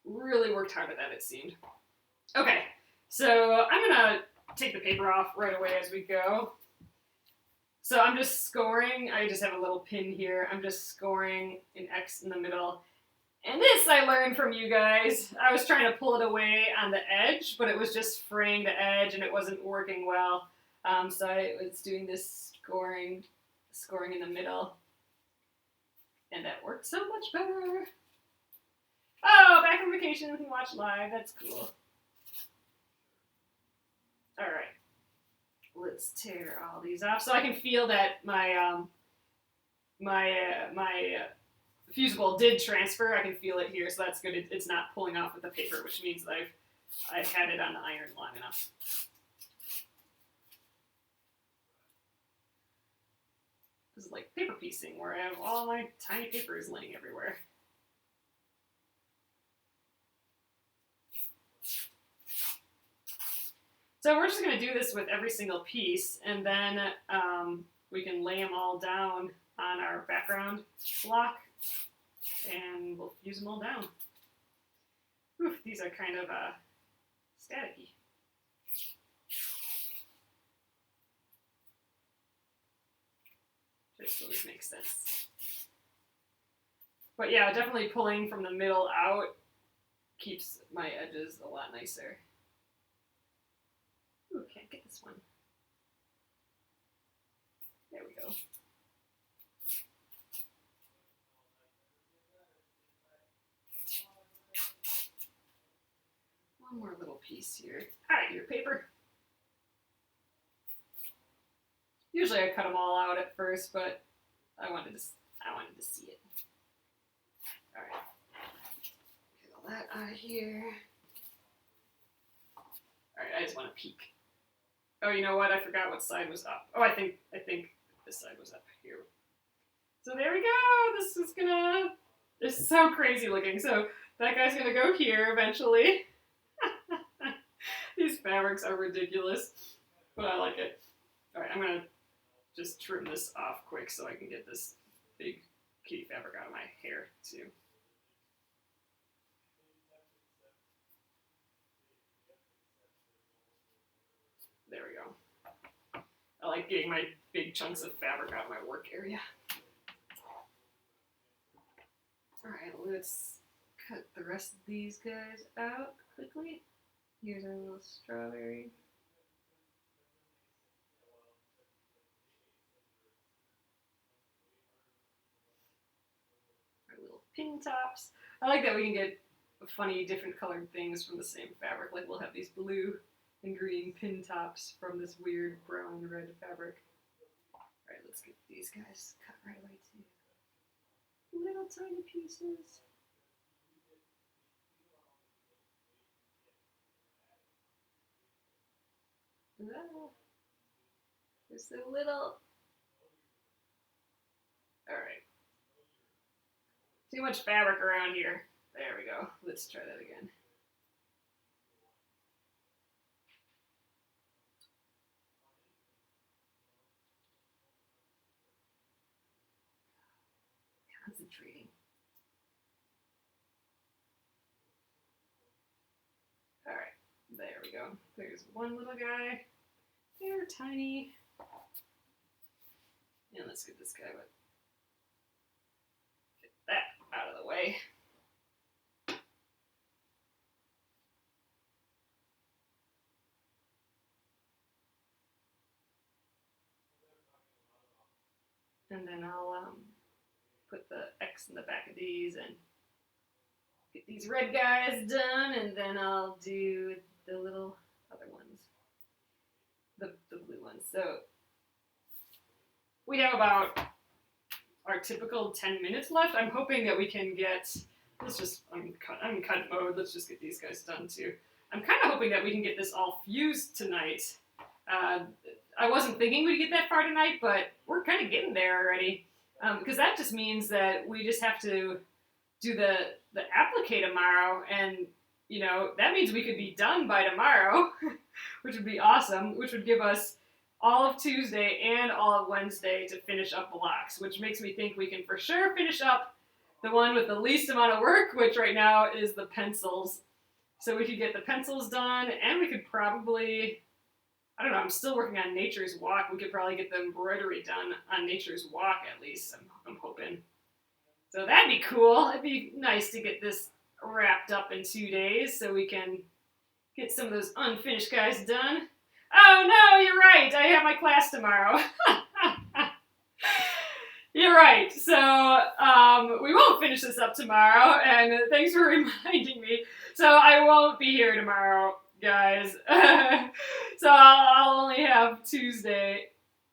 really worked hard at that, it seemed. Okay, so I'm gonna take the paper off right away as we go. So I'm just scoring. I just have a little pin here. I'm just scoring an X in the middle. And this I learned from you guys. I was trying to pull it away on the edge, but it was just fraying the edge and it wasn't working well. So I was doing this scoring in the middle. And that worked so much better. Oh, back on vacation, we can watch live. That's cool. All right. Let's tear all these off so I can feel that my fusible did transfer. I can feel it here, so that's good. It's not pulling off with the paper, which means that I've had it on the iron long enough. This is like paper piecing, where I have all my tiny papers laying everywhere. So we're just going to do this with every single piece, and then we can lay them all down on our background block, and we'll fuse them all down. Oof, these are kind of staticky. Just so this makes sense. But yeah, definitely pulling from the middle out keeps my edges a lot nicer. Ooh, can't get this one. There we go. One more little piece here. All right, your paper. Usually I cut them all out at first, but I wanted to see it. All right. Get all that out of here. All right, I just want to peek. Oh, you know what? I forgot what side was up. Oh, I think this side was up here. So there we go. This is so crazy looking. So that guy's gonna go here eventually. These fabrics are ridiculous, but I like it. All right, I'm gonna just trim this off quick so I can get this big kitty fabric out of my hair too. There we go. I like getting my big chunks of fabric out of my work area. All right, let's cut the rest of these guys out quickly. Here's our little strawberry. Our little pin tops. I like that we can get funny, different colored things from the same fabric. Like we'll have these blue and green pin tops from this weird brown and red fabric. Alright, let's get these guys cut right away too. Little tiny pieces. Just a little. Alright. Too much fabric around here. There we go. Let's try that again. Concentrating. All right, there we go. There's one little guy. They're tiny. And let's get this guy with way. And then I'll put the X in the back of these and get these red guys done, and then I'll do the little other ones, the blue ones. So we have about our typical 10 minutes left. I'm hoping that we can get, I'm in cut mode, let's just get these guys done too. I'm kind of hoping that we can get this all fused tonight. I wasn't thinking we'd get that far tonight, but we're kind of getting there already. Because that just means that we just have to do the applique tomorrow, and you know, that means we could be done by tomorrow, which would be awesome, which would give us all of Tuesday and all of Wednesday to finish up blocks, which makes me think we can for sure finish up the one with the least amount of work, which right now is the pencils. So we could get the pencils done, and we could probably, I don't know, I'm still working on Nature's Walk. We could probably get the embroidery done on Nature's Walk at least, I'm hoping. So that'd be cool. It'd be nice to get this wrapped up in 2 days so we can get some of those unfinished guys done. Oh no, you're right. I have my class tomorrow. You're right. So we won't finish this up tomorrow, and thanks for reminding me. So I won't be here tomorrow, guys. So I'll only have Tuesday.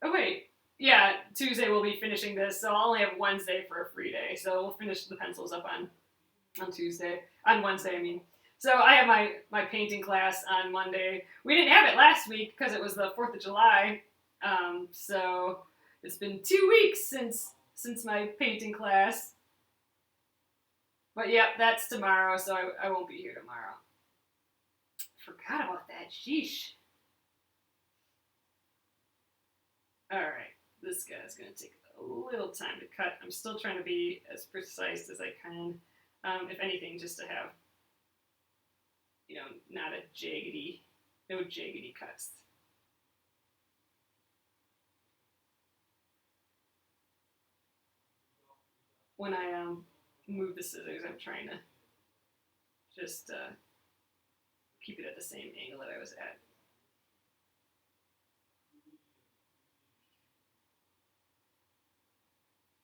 Oh wait. Yeah, Tuesday we'll be finishing this, so I'll only have Wednesday for a free day. So we'll finish the pencils up on Wednesday, I mean. So I have my painting class on Monday. We didn't have it last week because it was the 4th of July. So it's been 2 weeks since my painting class. But yep, that's tomorrow, so I won't be here tomorrow. Forgot about that, sheesh. All right. This guy's going to take a little time to cut. I'm still trying to be as precise as I can. If anything, just to have, you know, no jaggedy cuts. When I move the scissors, I'm trying to just keep it at the same angle that I was at.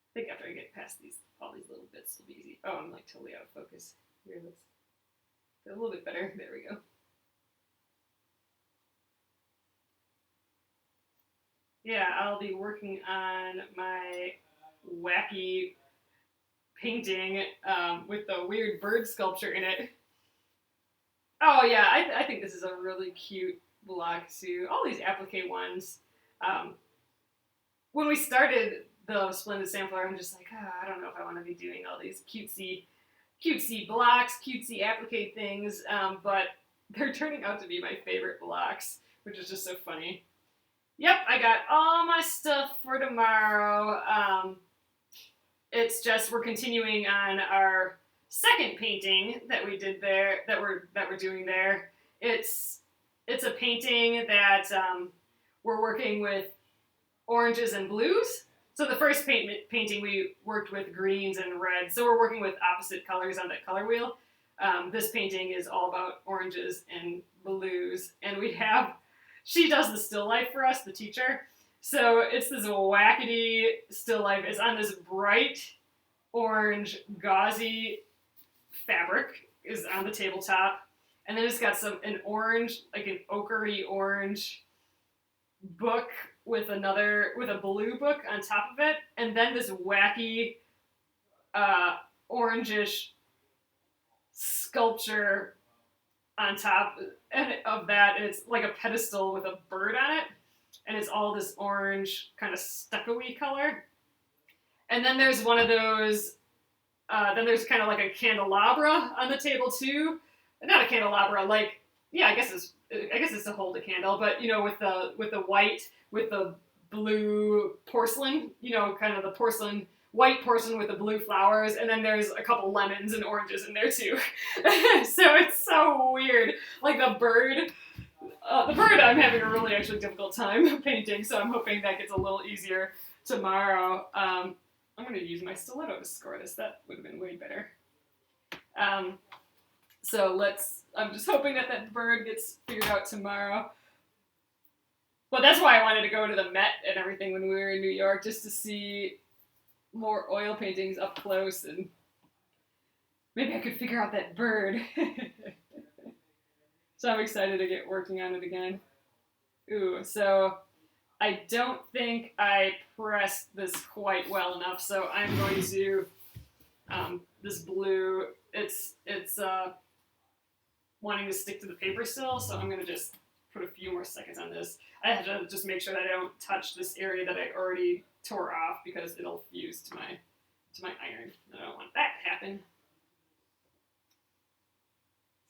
I think after I get past all these little bits, it'll be easy. Oh, I'm like totally out of focus. Here, let's get a little bit better. There we go. Yeah, I'll be working on my wacky painting with the weird bird sculpture in it. Oh yeah, I think this is a really cute block too. All these applique ones. When we started the Splendid Sampler, I'm just like, I don't know if I want to be doing all these cutesy blocks, cutesy applique things, but they're turning out to be my favorite blocks, which is just so funny. Yep, I got all my stuff for tomorrow. It's just we're continuing on our second painting that we did there, that we're doing there. It's a painting that we're working with oranges and blues. So the first painting we worked with greens and reds. So we're working with opposite colors on that color wheel. This painting is all about oranges and blues. And she does the still life for us, the teacher. So it's this wackety still life. It's on this bright orange gauzy fabric is on the tabletop. And then it's got an orange, like an ochre-y orange book with a blue book on top of it, and then this wacky orangish sculpture on top of that. And it's like a pedestal with a bird on it, and it's all this orange kind of stucco-y color. And then there's one of those, then there's kind of like a candelabra on the table too. Not a candelabra, like, yeah, I guess it's to hold a candle, but you know, with the white, with the blue porcelain, you know, kind of the white porcelain with the blue flowers, and then there's a couple lemons and oranges in there too. So it's so weird. Like the bird I'm having a really actually difficult time painting, so I'm hoping that gets a little easier tomorrow. I'm going to use my stiletto to score this. That would have been way better. So I'm just hoping that bird gets figured out tomorrow. But that's why I wanted to go to the Met and everything when we were in New York, just to see more oil paintings up close, and maybe I could figure out that bird. So I'm excited to get working on it again. Ooh, so I don't think I pressed this quite well enough, so I'm going to, this blue, it's wanting to stick to the paper still, so I'm going to just put a few more seconds on this. I have to just make sure that I don't touch this area that I already tore off, because it'll fuse to my iron. I don't want that to happen.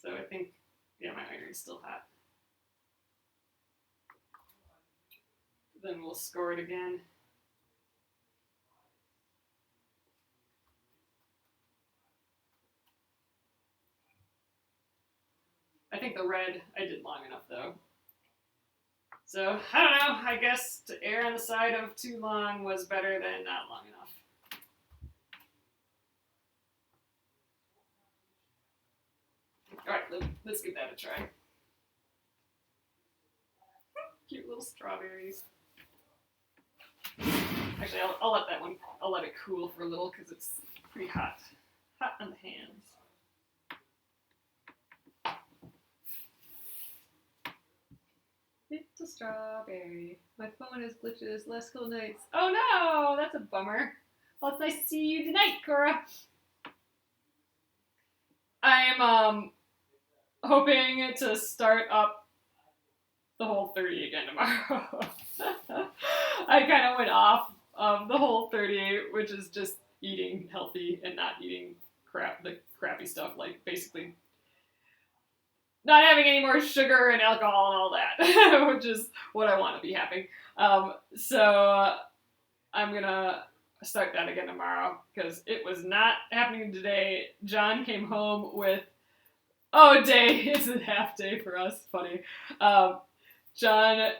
So I think, yeah, my iron's still hot. Then we'll score it again. I think the red I did long enough though. So, I don't know, I guess to err on the side of too long was better than not long enough. Alright, let's give that a try. Cute little strawberries. Actually, I'll let that one, I'll let it cool for a little because it's pretty hot. Hot on the hands. It's a strawberry. My phone has glitches. Less cool nights. Oh no, that's a bummer. Well, it's nice to see you tonight, Cora. I'm hoping to start up the whole 30 again tomorrow. I kind of went off the whole 30, which is just eating healthy and not eating the crappy stuff, like basically not having any more sugar and alcohol and all that, which is what I want to be having. So I'm gonna start that again tomorrow, because it was not happening today. John came home with, day, it's a half day for us, funny. John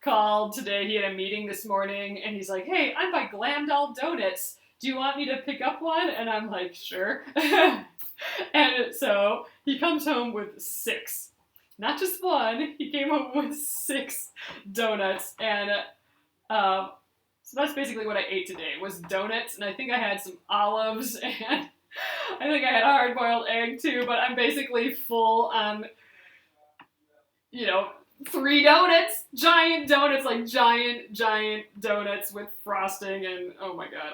called today, he had a meeting this morning, and he's like, hey, I'm by Glamdall Donuts. Do you want me to pick up one? And I'm like, sure. And so he comes home with 6. Not just one, he came home with 6 donuts. And so that's basically what I ate today, was donuts. And I think I had some olives, and I think I had a hard-boiled egg too, but I'm basically full on, 3 donuts, giant donuts, like giant donuts with frosting, and oh my god,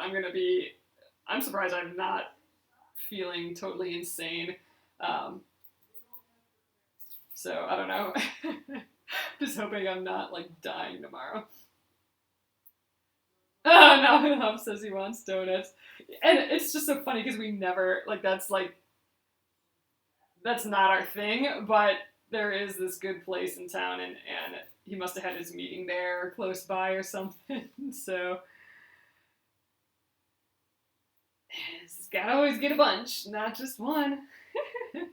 I'm surprised I'm not feeling totally insane. So I don't know. Just hoping I'm not like dying tomorrow. Oh no, Hub says he wants donuts. And it's just so funny because we never, that's not our thing, but there is this good place in town, and he must have had his meeting there close by or something. So he's gotta always get a bunch, not just one.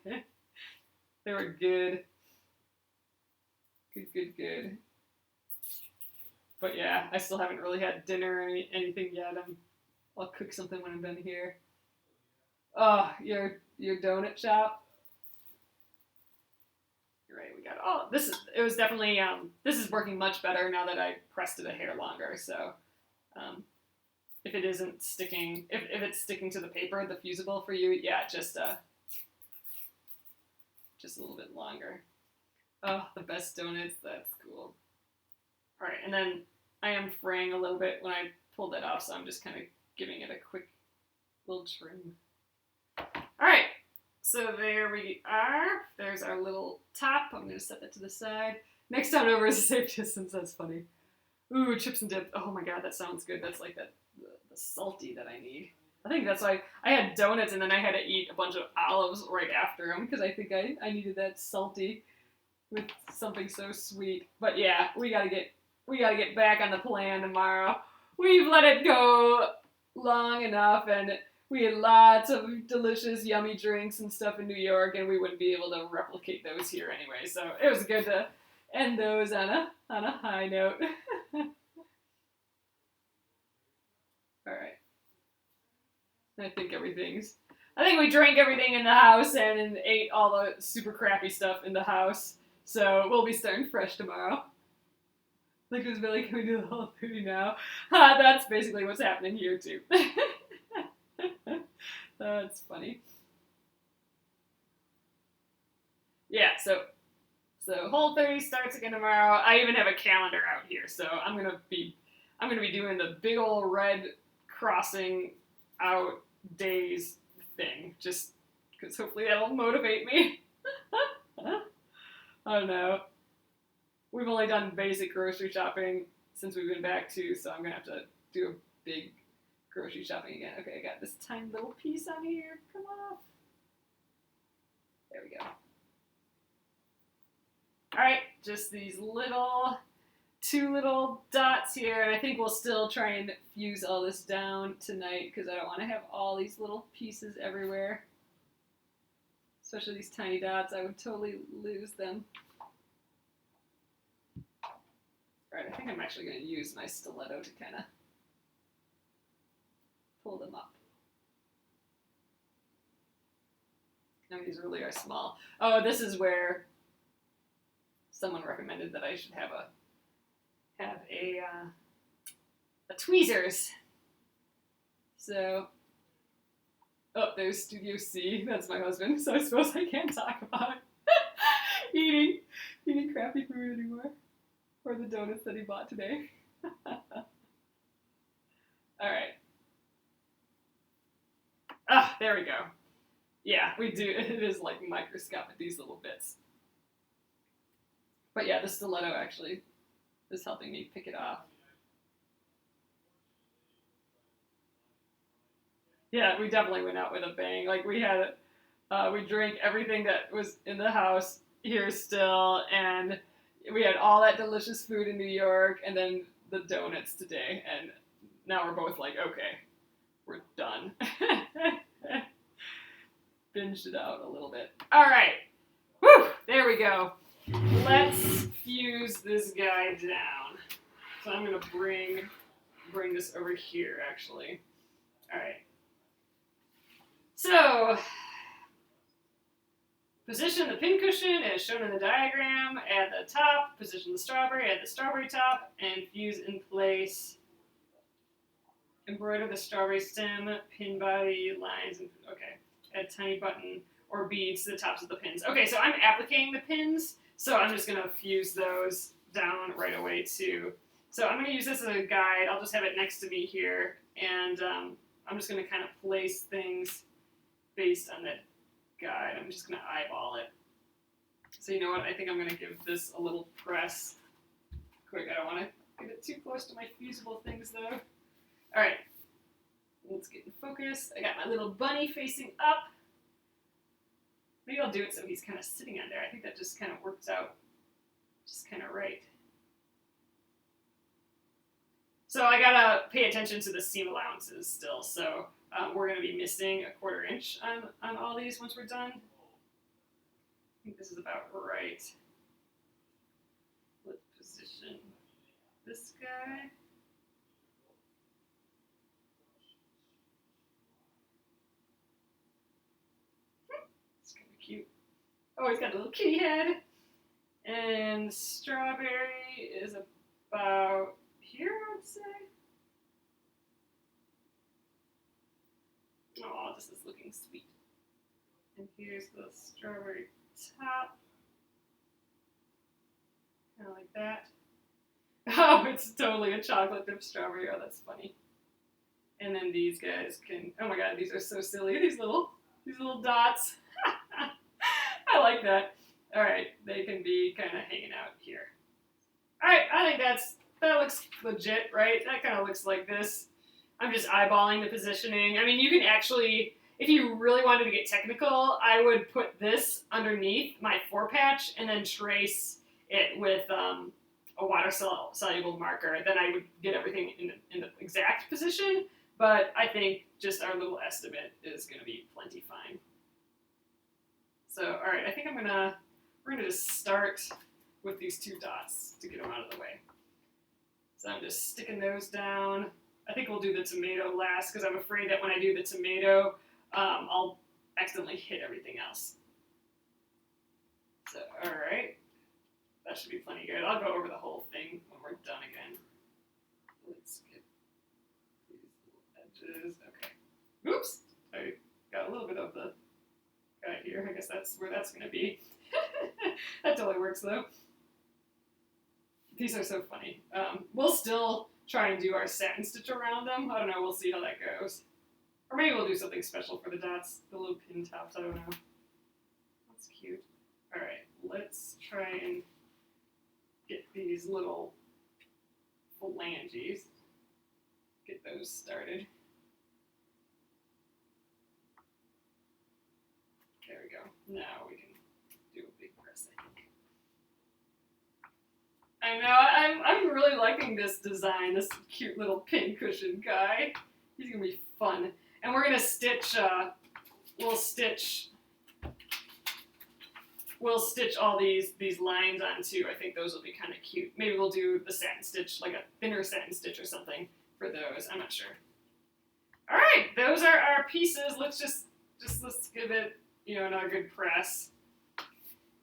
They were good. Good. But yeah, I still haven't really had dinner or anything yet. I'll cook something when I'm done here. Oh, your donut shop. You're right, we got it was definitely, this is working much better now that I pressed it a hair longer, so, if it isn't sticking, if it's sticking to the paper, the fusible for you, yeah, just a little bit longer. Oh, the best donuts, that's cool. Alright, and then I am fraying a little bit when I pulled that off, so I'm just kind of giving it a quick little trim. Alright, so there we are. There's our little top. I'm going to set that to the side. Next time over is a safe distance. That's funny. Ooh, chips and dip. Oh my god, that sounds good. That's like the salty that I need. I think that's why I had donuts and then I had to eat a bunch of olives right after them, because I think I needed that salty with something so sweet. But yeah, we gotta get back on the plan tomorrow. We've let it go long enough, and we had lots of delicious, yummy drinks and stuff in New York, and we wouldn't be able to replicate those here anyway. So it was good to end those on a high note. All right. I think everything's I think we drank everything in the house and ate all the super crappy stuff in the house. So we'll be starting fresh tomorrow. Like, is Billy coming to the Whole 30 now? That's basically what's happening here, too. That's funny. Yeah, so Whole 30 starts again tomorrow. I even have a calendar out here, so I'm gonna be doing the big old red crossing out days thing, just because hopefully that'll motivate me. I don't know. We've only done basic grocery shopping since we've been back too, so I'm gonna have to do a big grocery shopping again. Okay, I got this tiny little piece on here. Come off. There we go. Alright, just these two little dots here, and I think we'll still try and fuse all this down tonight because I don't want to have all these little pieces everywhere. Especially these tiny dots, I would totally lose them. Alright, I think I'm actually going to use my stiletto to kind of pull them up. No, these really are small. Oh, this is where someone recommended that I should have a tweezers. So, oh, there's Studio C. That's my husband. So I suppose I can't talk about eating crappy food anymore, or the donuts that he bought today. All right. Ah, there we go. Yeah, we do. It is like microscopic, these little bits. But yeah, the stiletto actually is helping me pick it off. Yeah, we definitely went out with a bang. Like we drank everything that was in the house here still, and we had all that delicious food in New York, and then the donuts today, and now we're both like, okay, we're done. Binged it out a little bit. All right, whew, there we go. Let's fuse this guy down. So I'm gonna bring this over here, actually. All right. So, position the pincushion as shown in the diagram at the top. Position the strawberry at the strawberry top, and fuse in place. Embroider the strawberry stem, pin body lines, and okay. Add tiny button or beads to the tops of the pins. Okay, so I'm appliquing the pins. So I'm just going to fuse those down right away too. So I'm going to use this as a guide. I'll just have it next to me here. And I'm just going to kind of place things based on that guide. I'm just going to eyeball it. So you know what? I think I'm going to give this a little press. Quick, I don't want to get it too close to my fusible things though. All right, let's get in focus. I got my little bunny facing up. Maybe I'll do it so he's kind of sitting on there. I think that just kind of works out just kind of right. So I gotta pay attention to the seam allowances still. So we're gonna be missing a 1/4 inch on all these once we're done. I think this is about right. Let's position this guy. Cute. Oh, he's got a little kitty head. And strawberry is about here, I would say. Oh, this is looking sweet. And here's the strawberry top. Kind of like that. Oh, it's totally a chocolate dipped strawberry. Oh, that's funny. And then these guys can, oh my god, these are so silly. These little dots. I like that. All right, they can be kind of hanging out here. All right, I think that looks legit, right? That kind of looks like this. I'm just eyeballing the positioning. I mean, you can actually, if you really wanted to get technical, I would put this underneath my 4-patch and then trace it with a water-soluble marker. Then I would get everything in the exact position, but I think just our little estimate is going to be plenty fine. So, all right, I think we're gonna just start with these 2 dots to get them out of the way. So I'm just sticking those down. I think we'll do the tomato last because I'm afraid that when I do the tomato, I'll accidentally hit everything else. So, all right. That should be plenty good. I'll go over the whole thing when we're done again. Let's get these little edges. Okay. Oops. I got a little bit of the guy here. I guess that's where that's going to be. That totally works, though. These are so funny. We'll still try and do our satin stitch around them. I don't know. We'll see how that goes. Or maybe we'll do something special for the dots, the little pin tops. I don't know. That's cute. All right. Let's try and get these little phalanges. Get those started. There we go. Now we can do a big press, I think. I know, I'm really liking this design, this cute little pincushion guy. He's gonna be fun. And we're gonna stitch, we'll stitch all these lines on too. I think those will be kind of cute. Maybe we'll do the satin stitch, like a thinner satin stitch or something for those. I'm not sure. All right, those are our pieces. Let's let's give it, you know, another good press.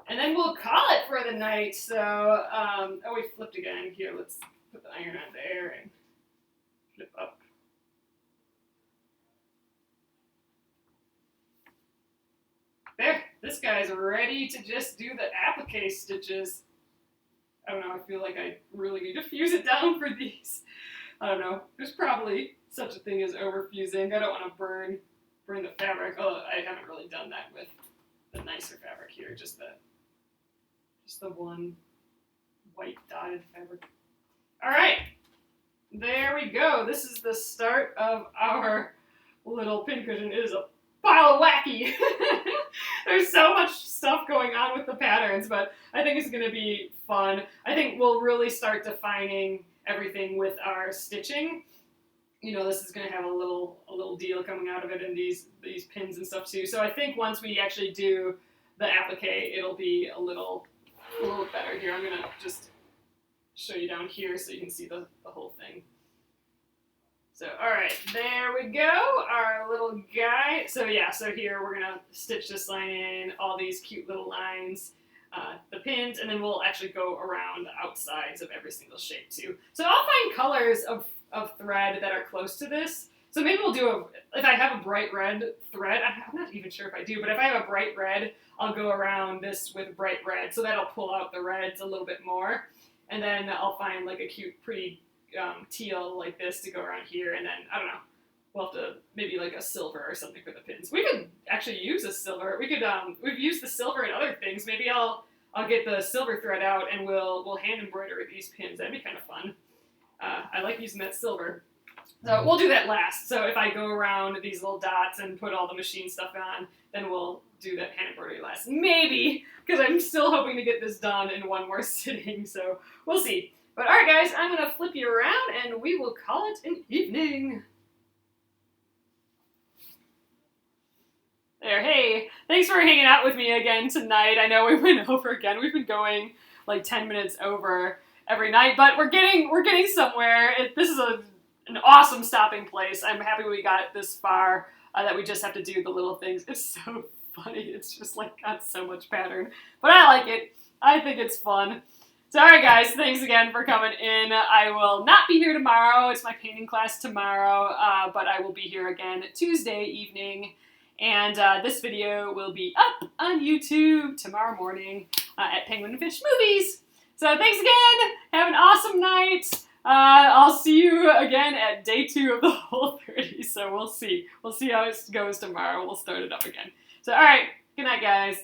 And then we'll call it for the night. So, oh, we flipped again. Here, let's put the iron on there and flip up. There, this guy's ready to just do the applique stitches. I don't know, I feel like I really need to fuse it down for these. I don't know, there's probably such a thing as overfusing. I don't want to burn the fabric. Oh, I haven't really done that with the nicer fabric here, just the one white dotted fabric. All right, there we go. This is the start of our little pincushion. It is a pile of wacky. There's so much stuff going on with the patterns, but I think it's going to be fun. I think we'll really start defining everything with our stitching. You know, this is going to have a little deal coming out of it, and these pins and stuff too. So I think once we actually do the applique, it'll be a little better here. I'm going to just show you down here so you can see the whole thing. So, all right, there we go, our little guy. So yeah, so here we're gonna stitch this line in, all these cute little lines, the pins, and then we'll actually go around the outsides of every single shape too. So I'll find colors of thread that are close to this. So maybe we'll do if I have a bright red thread, I'm not even sure if I do, but if I have a bright red, I'll go around this with bright red, so that'll pull out the reds a little bit more. And then I'll find like a cute, pretty teal like this to go around here, and then I don't know, we'll have to maybe like a silver or something for the pins. We could actually use a silver. We could we've used the silver in other things. Maybe I'll get the silver thread out and we'll hand embroider these pins. That'd be kind of fun. I like using that silver. So we'll do that last. So if I go around these little dots and put all the machine stuff on, then we'll do that hand embroidery last. Maybe, because I'm still hoping to get this done in one more sitting. So we'll see. But all right, guys, I'm going to flip you around, and we will call it an evening. There, hey, thanks for hanging out with me again tonight. I know we went over again. We've been going like 10 minutes over every night, but we're getting somewhere. This is an awesome stopping place. I'm happy we got this far, that we just have to do the little things. It's so funny. It's just like got so much pattern, but I like it. I think it's fun. So, all right, guys, thanks again for coming in. I will not be here tomorrow. It's my painting class tomorrow, but I will be here again Tuesday evening. And this video will be up on YouTube tomorrow morning at Penguin and Fish Movies. So thanks again. Have an awesome night. I'll see you again at day 2 of the Whole30. So we'll see. We'll see how it goes tomorrow. We'll start it up again. So, all right. Good night, guys.